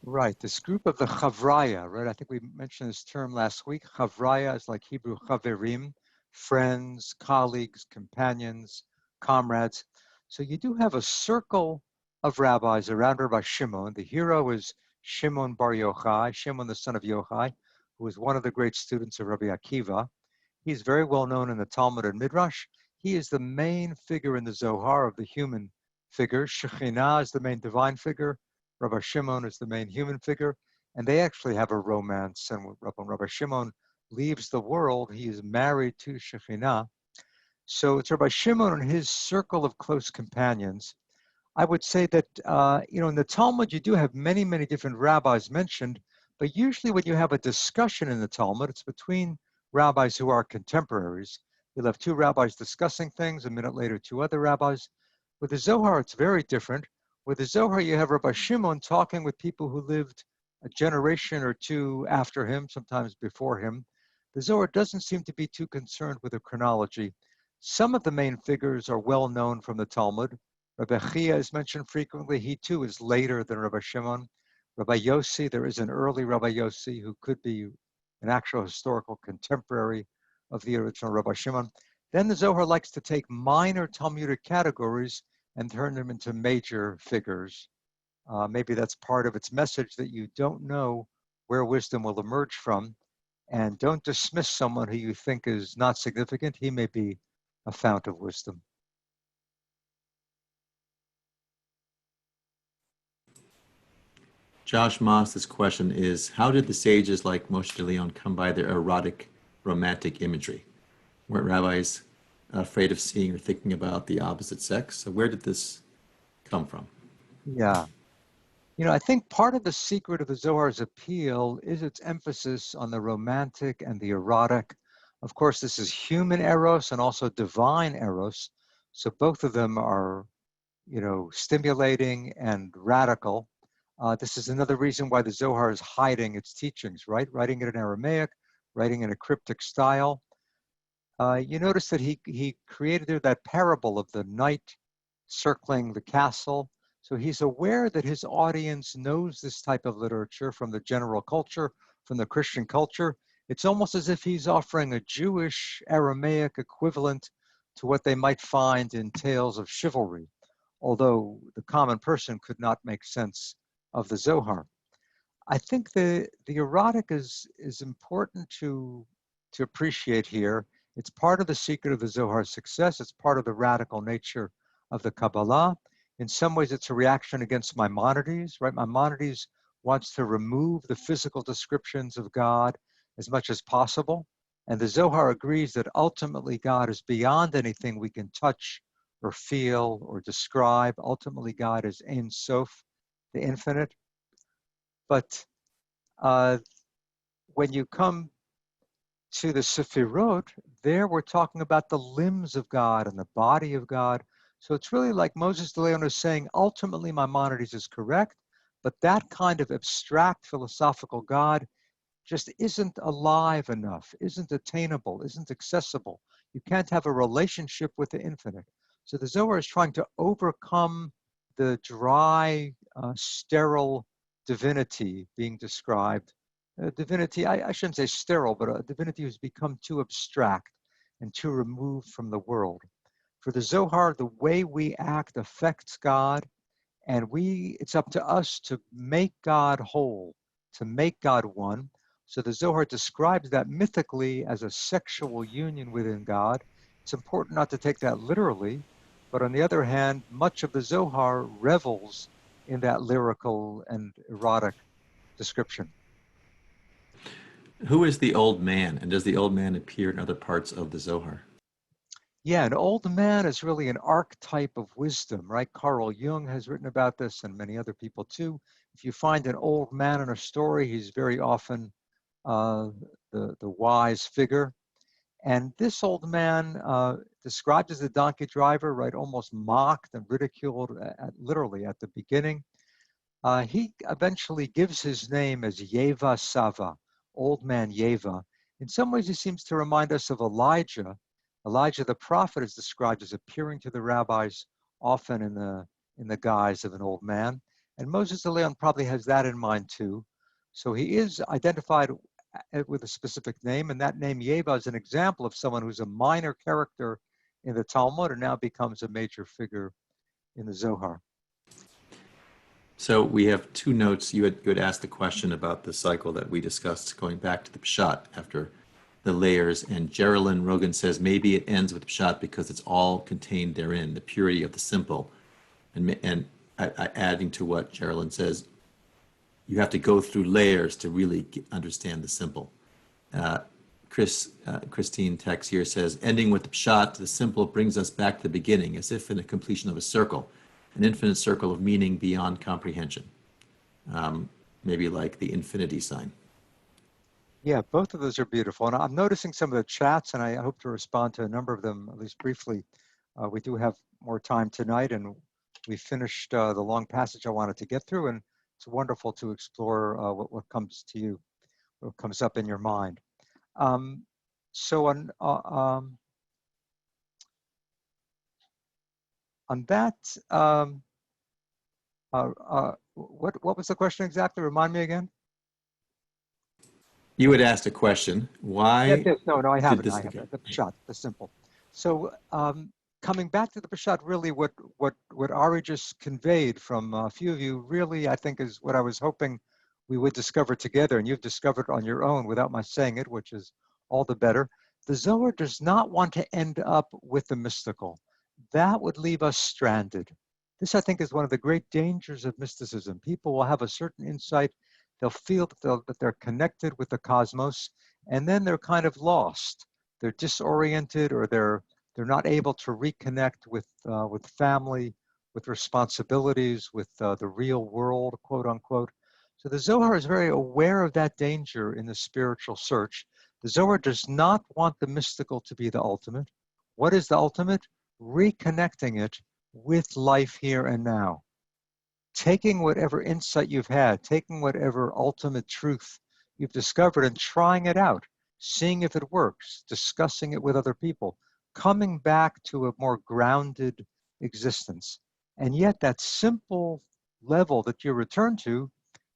Right, this group of the Chavraya, right? I think we mentioned this term last week. Chavraya is like Hebrew Chaverim, friends, colleagues, companions, comrades. So you do have a circle of rabbis around Rabbi Shimon. The hero is Shimon bar Yochai, Shimon the son of Yochai, who was one of the great students of Rabbi Akiva. He's very well known in the Talmud and Midrash. He is the main figure in the Zohar of the human figure. Shekhinah is the main divine figure. Rabbi Shimon is the main human figure, and they actually have a romance. And when Rabbi Shimon leaves the world, he is married to Shekhinah. So it's Rabbi Shimon and his circle of close companions. I would say that, in the Talmud, you do have many, many different rabbis mentioned, but usually when you have a discussion in the Talmud, it's between rabbis who are contemporaries. You'll have two rabbis discussing things, a minute later, two other rabbis. With the Zohar, it's very different. With the Zohar, you have Rabbi Shimon talking with people who lived a generation or two after him, sometimes before him. The Zohar doesn't seem to be too concerned with the chronology. Some of the main figures are well known from the Talmud. Rabbi Chia is mentioned frequently. He too is later than Rabbi Shimon. Rabbi Yossi, there is an early Rabbi Yossi who could be an actual historical contemporary of the original Rabbi Shimon. Then the Zohar likes to take minor Talmudic categories and turn them into major figures. Maybe that's part of its message, that you don't know where wisdom will emerge from, and don't dismiss someone who you think is not significant. He may be a fount of wisdom. Josh Moss's question is, how did the sages like Moshe de Leon come by their erotic, romantic imagery? Weren't rabbis afraid of seeing or thinking about the opposite sex? So where did this come from? Yeah. I think part of the secret of the Zohar's appeal is its emphasis on the romantic and the erotic. Of course, this is human eros and also divine eros. So both of them are, stimulating and radical. This is another reason why the Zohar is hiding its teachings, right? Writing it in Aramaic, writing in a cryptic style. You notice that he created there that parable of the knight circling the castle. So he's aware that his audience knows this type of literature from the general culture, from the Christian culture. It's almost as if he's offering a Jewish Aramaic equivalent to what they might find in tales of chivalry, although the common person could not make sense of the Zohar. I think the erotic is important to appreciate here. It's part of the secret of the Zohar's success. It's part of the radical nature of the Kabbalah. In some ways, it's a reaction against Maimonides, right? Maimonides wants to remove the physical descriptions of God as much as possible. And the Zohar agrees that ultimately God is beyond anything we can touch or feel or describe. Ultimately, God is Ein Sof, the infinite. But when you come to the sefirot, there we're talking about the limbs of God and the body of God. So it's really like Moses de Leon is saying, ultimately Maimonides is correct, But that kind of abstract philosophical God just isn't alive enough, isn't attainable, isn't accessible. You can't have a relationship with the infinite. So the Zohar is trying to overcome the dry, sterile divinity being described. Divinity, I shouldn't say sterile, but a divinity who's become too abstract and too removed from the world. For the Zohar, the way we act affects God, and it's up to us to make God whole, to make God one. So the Zohar describes that mythically as a sexual union within God. It's important not to take that literally, but on the other hand, much of the Zohar revels in that lyrical and erotic description. Who is the old man, and does the old man appear in other parts of the Zohar? Yeah, an old man is really an archetype of wisdom, right? Carl Jung has written about this and many other people too. If you find an old man in a story, he's very often the wise figure. And this old man, described as a donkey driver, right, almost mocked and ridiculed literally at the beginning. He eventually gives his name as Yeva Sava, old man Yeva. In some ways, he seems to remind us of Elijah. Elijah the prophet is described as appearing to the rabbis often in the guise of an old man. And Moses the Leon probably has that in mind too. So he is identified with a specific name, and that name Yeva is an example of someone who's a minor character in the Talmud and now becomes a major figure in the Zohar. So we have two notes. You had asked the question about the cycle that we discussed going back to the Pshat after the layers, and Geraldine Rogan says maybe it ends with Pshat because it's all contained therein, the purity of the simple. And adding to what Geraldine says, you have to go through layers to really understand the simple. Christine Tex here says, ending with the Pshat, the simple brings us back to the beginning, as if in the completion of a circle, an infinite circle of meaning beyond comprehension. Maybe like the infinity sign. Yeah, both of those are beautiful. And I'm noticing some of the chats, and I hope to respond to a number of them, at least briefly. We do have more time tonight, and we finished the long passage I wanted to get through, and it's wonderful to explore what comes to you, what comes up in your mind. So on that, what was the question exactly? Remind me again. You had asked a question. Why? Yes, no, I haven't. This, I haven't. The Pshat, the simple. So coming back to the Pshat, really what Ari just conveyed from a few of you really, I think, is what I was hoping we would discover together, and you've discovered on your own without my saying it, which is all the better. The Zohar does not want to end up with the mystical. That would leave us stranded. This, I think, is one of the great dangers of mysticism. People will have a certain insight. They'll feel that they're connected with the cosmos, and then they're kind of lost. They're disoriented, or they're not able to reconnect with family, with responsibilities, with the real world, quote unquote. So the Zohar is very aware of that danger in the spiritual search. The Zohar does not want the mystical to be the ultimate. What is the ultimate? Reconnecting it with life here and now. Taking whatever insight you've had, taking whatever ultimate truth you've discovered and trying it out, seeing if it works, discussing it with other people, coming back to a more grounded existence. And yet that simple level that you return to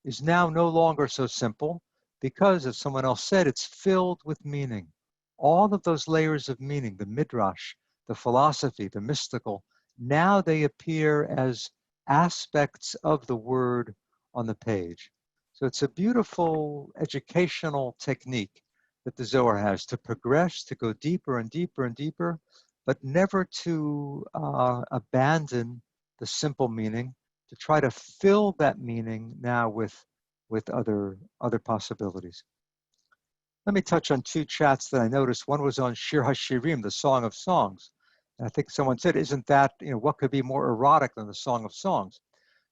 is now no longer so simple because, as someone else said, it's filled with meaning. All of those layers of meaning, the midrash, the philosophy, the mystical, now they appear as aspects of the word on the page. So it's a beautiful educational technique that the Zohar has to progress, to go deeper and deeper and deeper, but never to abandon the simple meaning, to try to fill that meaning now with other possibilities. Let me touch on two chats that I noticed. One was on Shir HaShirim, the Song of Songs. And I think someone said, isn't that, what could be more erotic than the Song of Songs?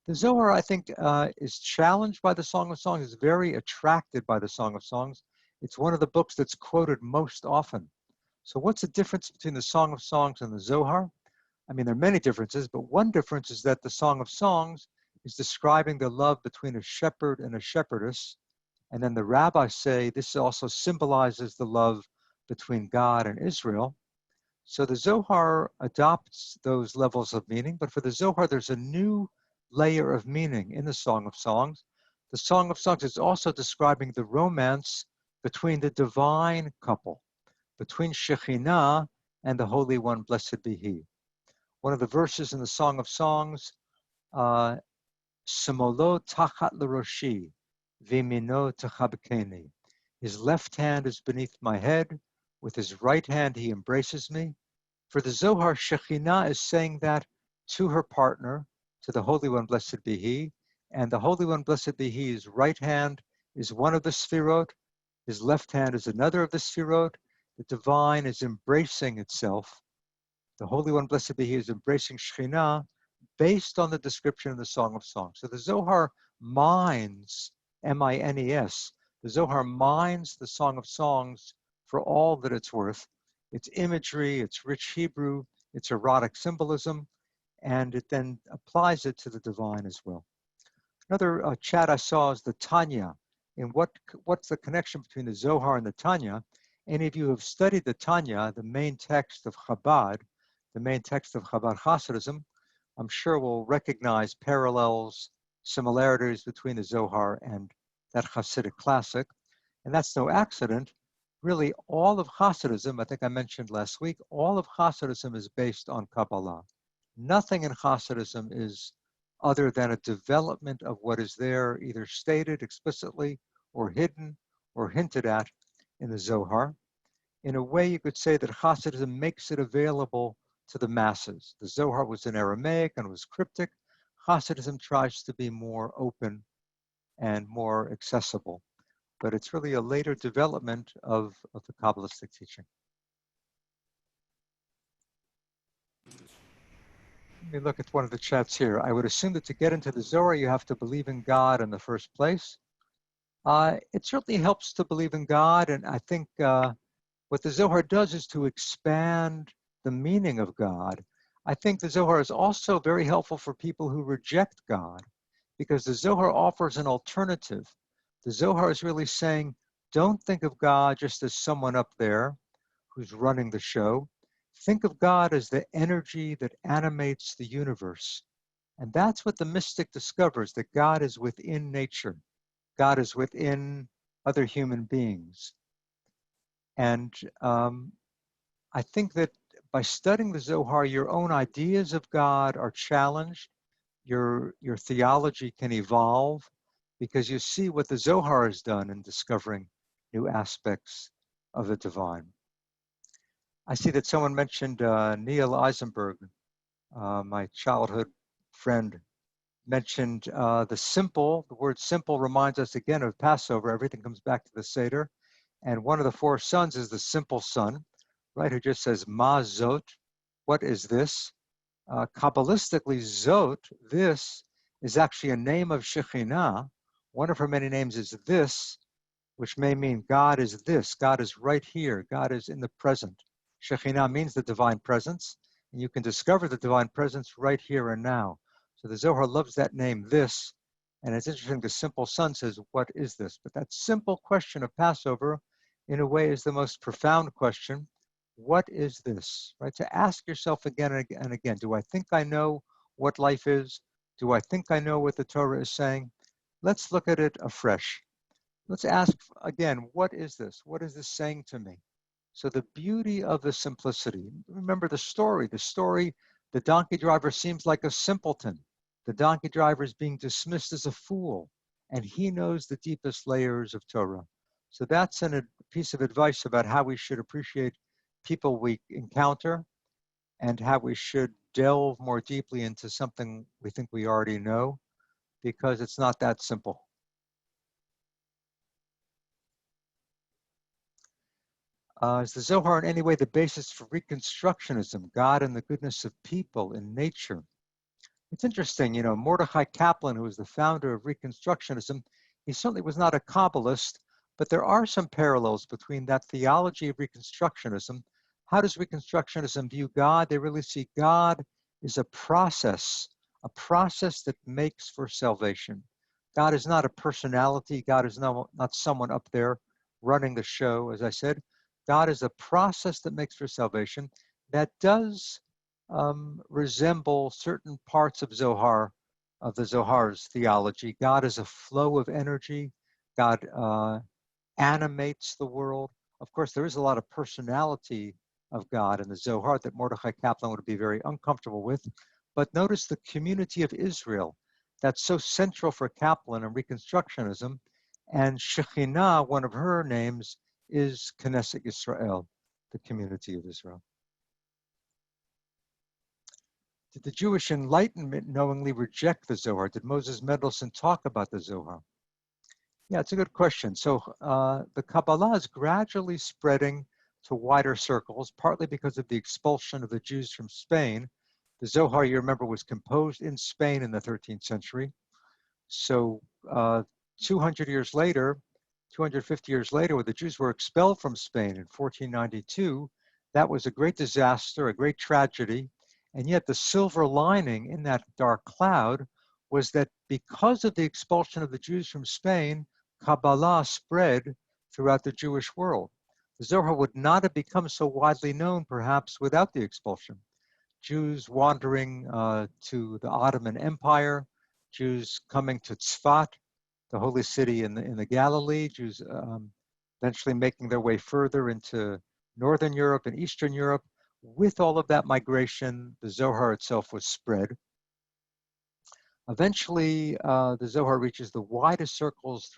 The Zohar, I think, is challenged by the Song of Songs, is very attracted by the Song of Songs. It's one of the books that's quoted most often. So what's the difference between the Song of Songs and the Zohar? I mean, there are many differences, but one difference is that the Song of Songs is describing the love between a shepherd and a shepherdess. And then the rabbis say this also symbolizes the love between God and Israel. So the Zohar adopts those levels of meaning, but for the Zohar, there's a new layer of meaning in the Song of Songs. The Song of Songs is also describing the romance between the divine couple, between Shekhinah and the Holy One, blessed be He. One of the verses in the Song of Songs, Semolo tachat l'roshi, v'mino tachabkeni. His left hand is beneath my head, with his right hand he embraces me. For the Zohar, Shekhinah is saying that to her partner, to the Holy One, blessed be He, and the Holy One, blessed be He's right hand is one of the sefirot, his left hand is another of the sefirot. The divine is embracing itself. The Holy One, blessed be He, is embracing Shekhinah based on the description in the Song of Songs. So the Zohar mines, M-I-N-E-S, the Zohar mines the Song of Songs for all that it's worth. Its imagery, its rich Hebrew, its erotic symbolism, and it then applies it to the divine as well. Another chat I saw is the Tanya. And what's the connection between the Zohar and the Tanya? Any of you who have studied the Tanya, the main text of Chabad, the main text of Chabad Hasidism, I'm sure will recognize parallels, similarities between the Zohar and that Hasidic classic. And that's no accident. Really, all of Hasidism, I think I mentioned last week, all of Hasidism is based on Kabbalah. Nothing in Hasidism is other than a development of what is there, either stated explicitly or hidden or hinted at in the Zohar. In a way, you could say that Hasidism makes it available to the masses. The Zohar was in Aramaic and was cryptic. Hasidism tries to be more open and more accessible. But it's really a later development of the Kabbalistic teaching. Let me look at one of the chats here. I would assume that to get into the Zohar, you have to believe in God in the first place. It certainly helps to believe in God, and I think what the Zohar does is to expand the meaning of God. I think the Zohar is also very helpful for people who reject God, because the Zohar offers an alternative. The Zohar is really saying, don't think of God just as someone up there who's running the show. Think of God as the energy that animates the universe. And that's what the mystic discovers, that God is within nature. God is within other human beings. And I think that by studying the Zohar, your own ideas of God are challenged. Your theology can evolve because you see what the Zohar has done in discovering new aspects of the divine. I see that someone mentioned Neil Eisenberg, my childhood friend, mentioned the word simple reminds us again of Passover. Everything comes back to the Seder. And one of the four sons is the simple son, right, who just says, Ma Zot, what is this? Kabbalistically, Zot, this, is actually a name of Shekhinah. One of her many names is this, which may mean God is this, God is right here, God is in the present. Shekhinah means the divine presence, and you can discover the divine presence right here and now. So the Zohar loves that name, this, and it's interesting, the simple son says, what is this? But that simple question of Passover, in a way, is the most profound question. What is this? Right? To ask yourself again and again, do I think I know what life is? Do I think I know what the Torah is saying? Let's look at it afresh. Let's ask again, what is this? What is this saying to me? So the beauty of the simplicity, remember the story, the donkey driver seems like a simpleton. The donkey driver is being dismissed as a fool, and he knows the deepest layers of Torah. So that's a piece of advice about how we should appreciate people we encounter and how we should delve more deeply into something we think we already know, because it's not that simple. Is the Zohar in any way the basis for Reconstructionism, God and the goodness of people in nature? It's interesting, Mordechai Kaplan, who was the founder of Reconstructionism, he certainly was not a Kabbalist, but there are some parallels between that theology of Reconstructionism. How does Reconstructionism view God? They really see God as a process a process that makes for salvation. God is not a personality. God is not someone up there running the show, as I said. God is a process that makes for salvation that does resemble certain parts of Zohar, of the Zohar's theology. God is a flow of energy. God animates the world. Of course, there is a lot of personality of God in the Zohar that Mordechai Kaplan would be very uncomfortable with. But notice the community of Israel. That's so central for Kaplan and Reconstructionism. And Shekhinah, one of her names, is Knesset Yisrael, the community of Israel. Did the Jewish Enlightenment knowingly reject the Zohar? Did Moses Mendelssohn talk about the Zohar? Yeah, it's a good question. So the Kabbalah is gradually spreading to wider circles, partly because of the expulsion of the Jews from Spain. The Zohar, you remember, was composed in Spain in the 13th century. So 200 years later, 250 years later, when the Jews were expelled from Spain in 1492, that was a great disaster, a great tragedy. And yet the silver lining in that dark cloud was that because of the expulsion of the Jews from Spain, Kabbalah spread throughout the Jewish world. The Zohar would not have become so widely known, perhaps, without the expulsion. Jews wandering to the Ottoman Empire, Jews coming to Tzfat, the holy city in the Galilee, Jews eventually making their way further into Northern Europe and Eastern Europe. With all of that migration, the Zohar itself was spread. Eventually, the Zohar reaches the widest circles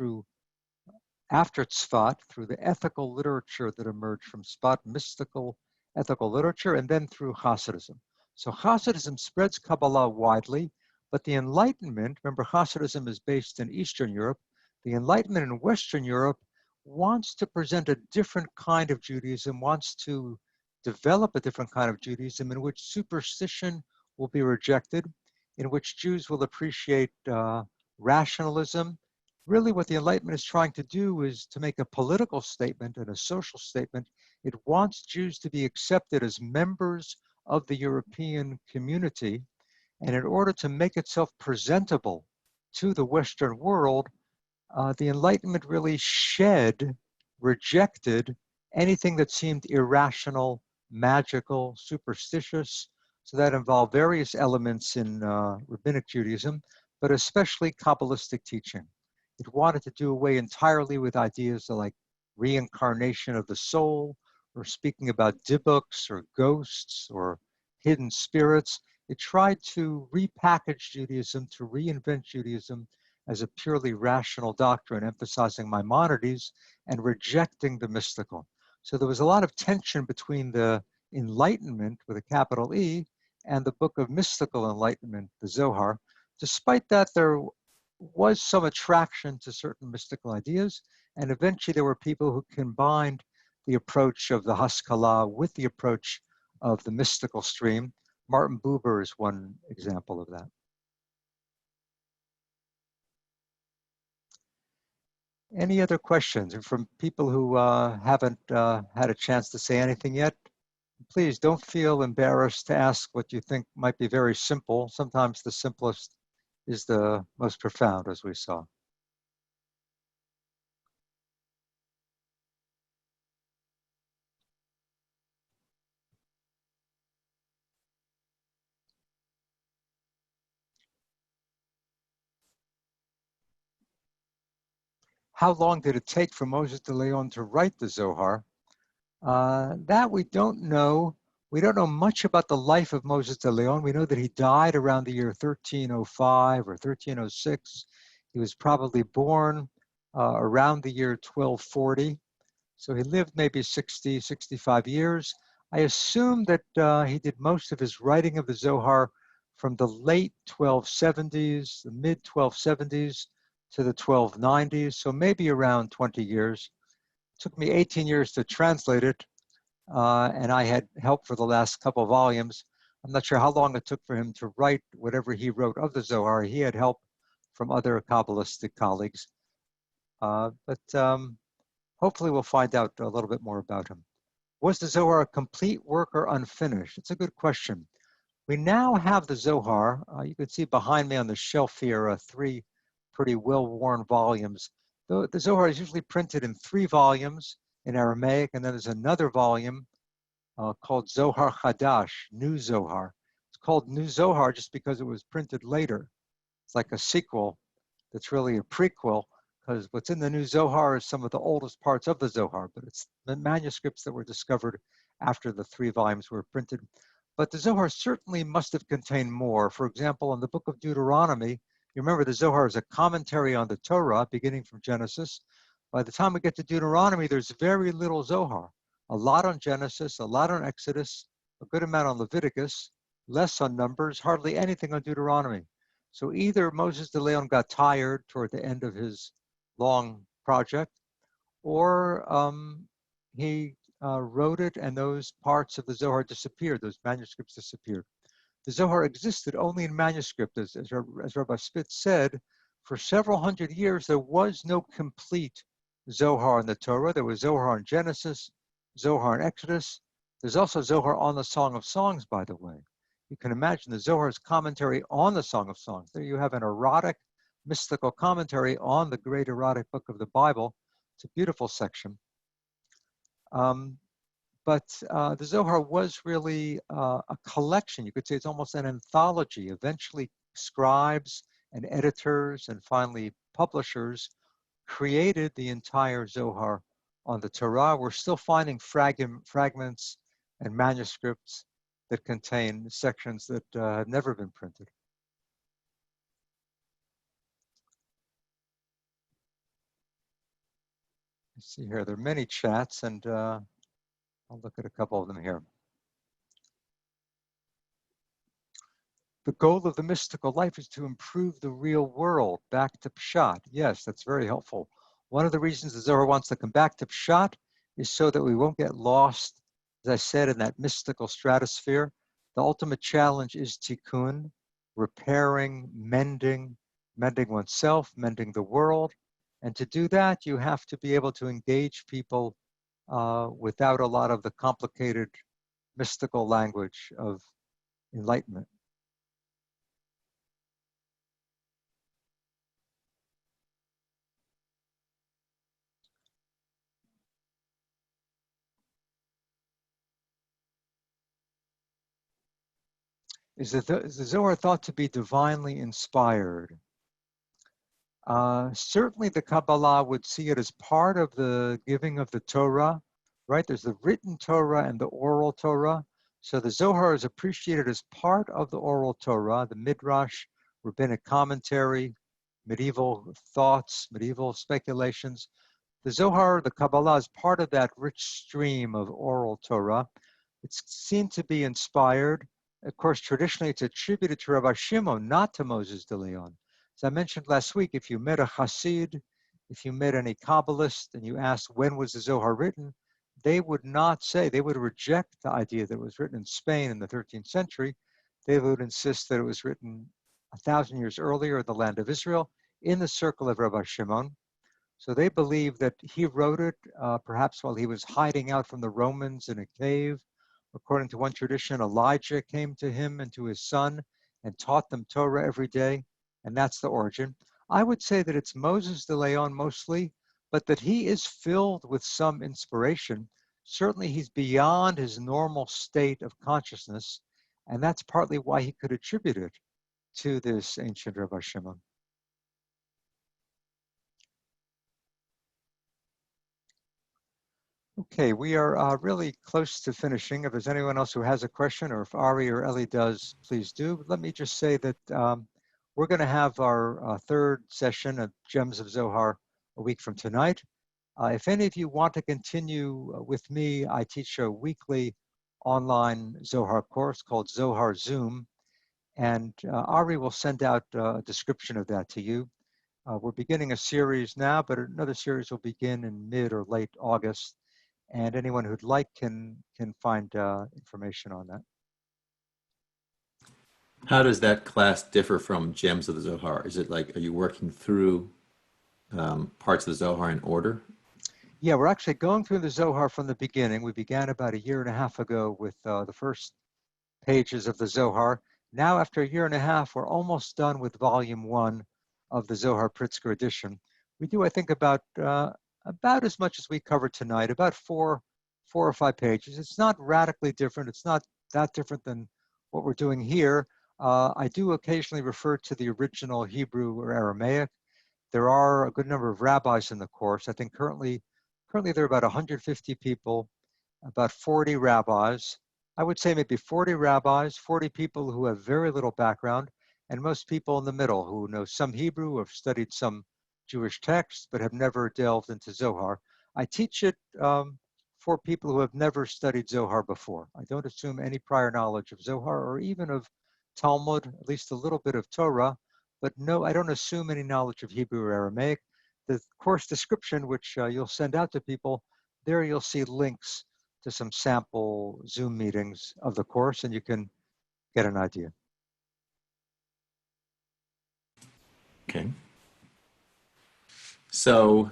after Tzfat, through the ethical literature that emerged from Tzfat, mystical ethical literature, and then through Hasidism. So Hasidism spreads Kabbalah widely, but the Enlightenment, remember Hasidism is based in Eastern Europe, the Enlightenment in Western Europe wants to present a different kind of Judaism, wants to develop a different kind of Judaism in which superstition will be rejected, in which Jews will appreciate rationalism. Really what the Enlightenment is trying to do is to make a political statement and a social statement. It wants Jews to be accepted as members of the European community. And in order to make itself presentable to the Western world, the Enlightenment really rejected anything that seemed irrational, magical, superstitious. So that involved various elements in rabbinic Judaism, but especially Kabbalistic teaching. It wanted to do away entirely with ideas like reincarnation of the soul, or speaking about dibbuks or ghosts or hidden spirits. It tried to repackage Judaism, to reinvent Judaism as a purely rational doctrine, emphasizing Maimonides and rejecting the mystical. So there was a lot of tension between the Enlightenment, with a capital E, and the book of mystical enlightenment, the Zohar. Despite that, there was some attraction to certain mystical ideas, and eventually there were people who combined the approach of the Haskalah with the approach of the mystical stream. Martin Buber is one example of that. Any other questions? And from people who haven't had a chance to say anything yet, please don't feel embarrassed to ask what you think might be very simple. Sometimes the simplest is the most profound, as we saw. How long did it take for Moses de Leon to write the Zohar? That we don't know. We don't know much about the life of Moses de Leon. We know that he died around the year 1305 or 1306. He was probably born around the year 1240. So he lived maybe 60, 65 years. I assume that he did most of his writing of the Zohar from the late 1270s, the mid 1270s to the 1290s, so maybe around 20 years. It took me 18 years to translate it, and I had help for the last couple of volumes. I'm not sure how long it took for him to write whatever he wrote of the Zohar. He had help from other Kabbalistic colleagues. But hopefully we'll find out a little bit more about him. Was the Zohar a complete work or unfinished? It's a good question. We now have the Zohar. You can see behind me on the shelf here 3 pretty well-worn volumes. The Zohar is usually printed in 3 volumes in Aramaic, and then there's another volume called Zohar Chadash, New Zohar. It's called New Zohar just because it was printed later. It's like a sequel that's really a prequel, because what's in the New Zohar is some of the oldest parts of the Zohar, but it's the manuscripts that were discovered after the 3 volumes were printed. But the Zohar certainly must have contained more. For example, in the book of Deuteronomy, you remember the Zohar is a commentary on the Torah, beginning from Genesis. By the time we get to Deuteronomy, there's very little Zohar. A lot on Genesis, a lot on Exodus, a good amount on Leviticus, less on Numbers, hardly anything on Deuteronomy. So either Moses de Leon got tired toward the end of his long project, or he wrote it and those parts of the Zohar disappeared, those manuscripts disappeared. The Zohar existed only in manuscript, as Rabbi Spitz said. For several hundred years, there was no complete Zohar in the Torah. There was Zohar in Genesis, Zohar in Exodus. There's also Zohar on the Song of Songs, by the way. You can imagine the Zohar's commentary on the Song of Songs. There you have an erotic, mystical commentary on the great erotic book of the Bible. It's a beautiful section. But the Zohar was really a collection. You could say it's almost an anthology. Eventually, scribes and editors and finally publishers created the entire Zohar on the Torah. We're still finding fragments and manuscripts that contain sections that have never been printed. Let's see here, there are many chats, and I'll look at a couple of them here. The goal of the mystical life is to improve the real world back to Pshat. Yes, that's very helpful. One of the reasons the Zohar wants to come back to Pshat is so that we won't get lost, as I said, in that mystical stratosphere. The ultimate challenge is tikkun, repairing, mending oneself, mending the world. And to do that, you have to be able to engage people without a lot of the complicated mystical language of enlightenment. Is the Zohar thought to be divinely inspired? Certainly the Kabbalah would see it as part of the giving of the Torah, right? There's the written Torah and the oral Torah. So the Zohar is appreciated as part of the oral Torah, the Midrash, rabbinic commentary, medieval thoughts, medieval speculations. The Zohar, the Kabbalah, is part of that rich stream of oral Torah. It's seen to be inspired. Of course, traditionally it's attributed to Rabbi Shimon, not to Moses de Leon. As I mentioned last week, if you met a Hasid, if you met any Kabbalist and you asked when was the Zohar written, they would not say, they would reject the idea that it was written in Spain in the 13th century. They would insist that it was written 1,000 years earlier in the land of Israel in the circle of Rabbi Shimon. So they believe that he wrote it perhaps while he was hiding out from the Romans in a cave. According to one tradition, Elijah came to him and to his son and taught them Torah every day, and that's the origin. I would say that it's Moses de Leon mostly, but that he is filled with some inspiration. Certainly he's beyond his normal state of consciousness, and that's partly why he could attribute it to this ancient Rabbi Shimon. Okay, we are really close to finishing. If there's anyone else who has a question, or if Ari or Ellie does, please do. Let me just say that we're going to have our third session of Gems of Zohar a week from tonight. If any of you want to continue with me, I teach a weekly online Zohar course called Zohar Zoom, and Ari will send out a description of that to you. We're beginning a series now, but another series will begin in mid or late August. And anyone who'd like can find information on that. How does that class differ from Gems of the Zohar? Is it like, are you working through parts of the Zohar in order? Yeah, we're actually going through the Zohar from the beginning. We began about 1.5 years ago with the first pages of the Zohar. Now, after a year and a half, we're almost done with volume 1 of the Zohar Pritzker Edition. We do, I think, about as much as we covered tonight, about four or five pages. It's not radically different. It's not that different than what we're doing here. I do occasionally refer to the original Hebrew or Aramaic. There are a good number of rabbis in the course. I think currently there are about 150 people, about 40 rabbis. I would say maybe 40 rabbis, 40 people who have very little background, and most people in the middle who know some Hebrew, have studied some Jewish texts, but have never delved into Zohar. I teach it for people who have never studied Zohar before. I don't assume any prior knowledge of Zohar or even of Talmud, at least a little bit of Torah, but no, I don't assume any knowledge of Hebrew or Aramaic. The course description, which you'll send out to people, there you'll see links to some sample Zoom meetings of the course, and you can get an idea. Okay. So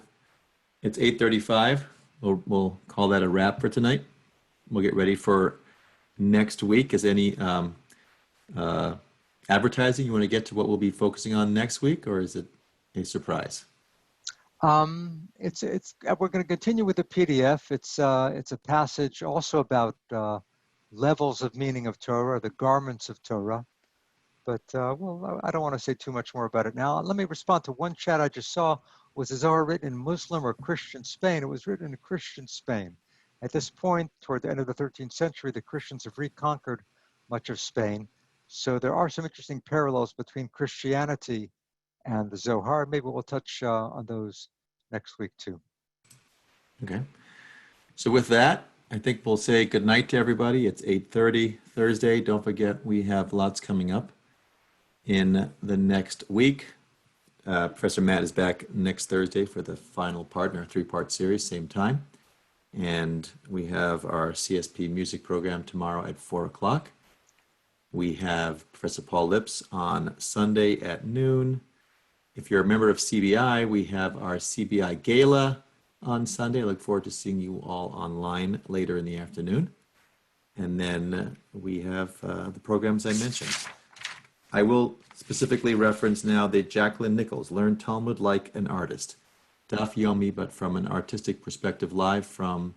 it's 8:35. We'll call that a wrap for tonight. We'll get ready for next week. Is any advertising you want to get to what we'll be focusing on next week, or is it a surprise? We're going to continue with the PDF. It's a passage also about levels of meaning of Torah, the garments of Torah. But well, I don't want to say too much more about it now. Let me respond to one chat I just saw. Was the Zohar written in Muslim or Christian Spain? It was written in Christian Spain. At this point, toward the end of the 13th century, the Christians have reconquered much of Spain. So there are some interesting parallels between Christianity and the Zohar. Maybe we'll touch on those next week too. Okay. So with that, I think we'll say good night to everybody. It's 8:30 Thursday. Don't forget, we have lots coming up in the next week. Professor Matt is back next Thursday for the final part in our 3-part series, same time. And we have our CSP music program tomorrow at 4 o'clock. We have Professor Paul Lips on Sunday at noon. If you're a member of CBI, we have our CBI Gala on Sunday. I look forward to seeing you all online later in the afternoon. And then we have the programs I mentioned. I will specifically reference now the Jacqueline Nichols, Learn Talmud Like an Artist. Daf Yomi, but from an artistic perspective, live from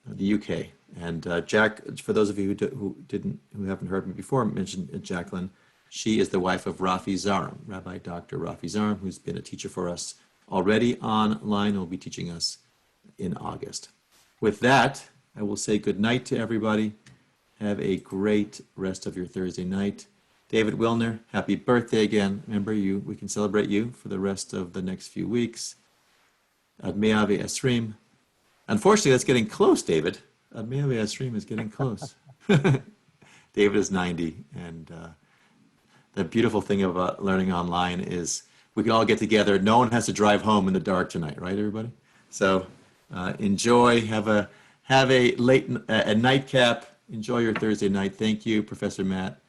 the UK. And Jack, for those of you who haven't heard me before, mentioned Jacqueline. She is the wife of Rafi Zarim, Rabbi Dr. Rafi Zarim, who's been a teacher for us already online and will be teaching us in August. With that, I will say good night to everybody. Have a great rest of your Thursday night. David Wilner, happy birthday again. Remember, we can celebrate you for the rest of the next few weeks. Ad Mea Esrim. Unfortunately, that's getting close, David. Ad Mea Esrim is getting close. David is 90, and the beautiful thing about learning online is we can all get together. No one has to drive home in the dark tonight, right, everybody? So enjoy. Have a a nightcap. Enjoy your Thursday night. Thank you, Professor Matt,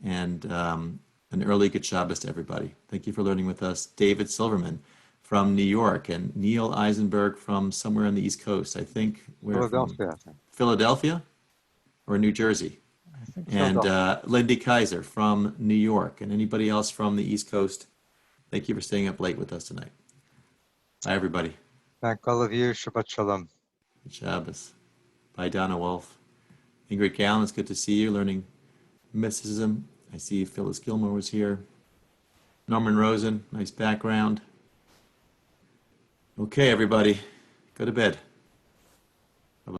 and an early good Shabbos to everybody. Thank you for learning with us. David Silverman from New York and Neil Eisenberg from somewhere on the East Coast. I think Philadelphia. Philadelphia or New Jersey. And Lindy Kaiser from New York, and anybody else from the East Coast. Thank you for staying up late with us tonight. Bye, everybody. Thank all of you. Shabbat Shalom. Good Shabbos. Bye, Donna Wolf. Ingrid Gallen, it's good to see you learning mysticism. I see Phyllis Gilmore was here. Norman Rosen, nice background. Okay, everybody, go to bed.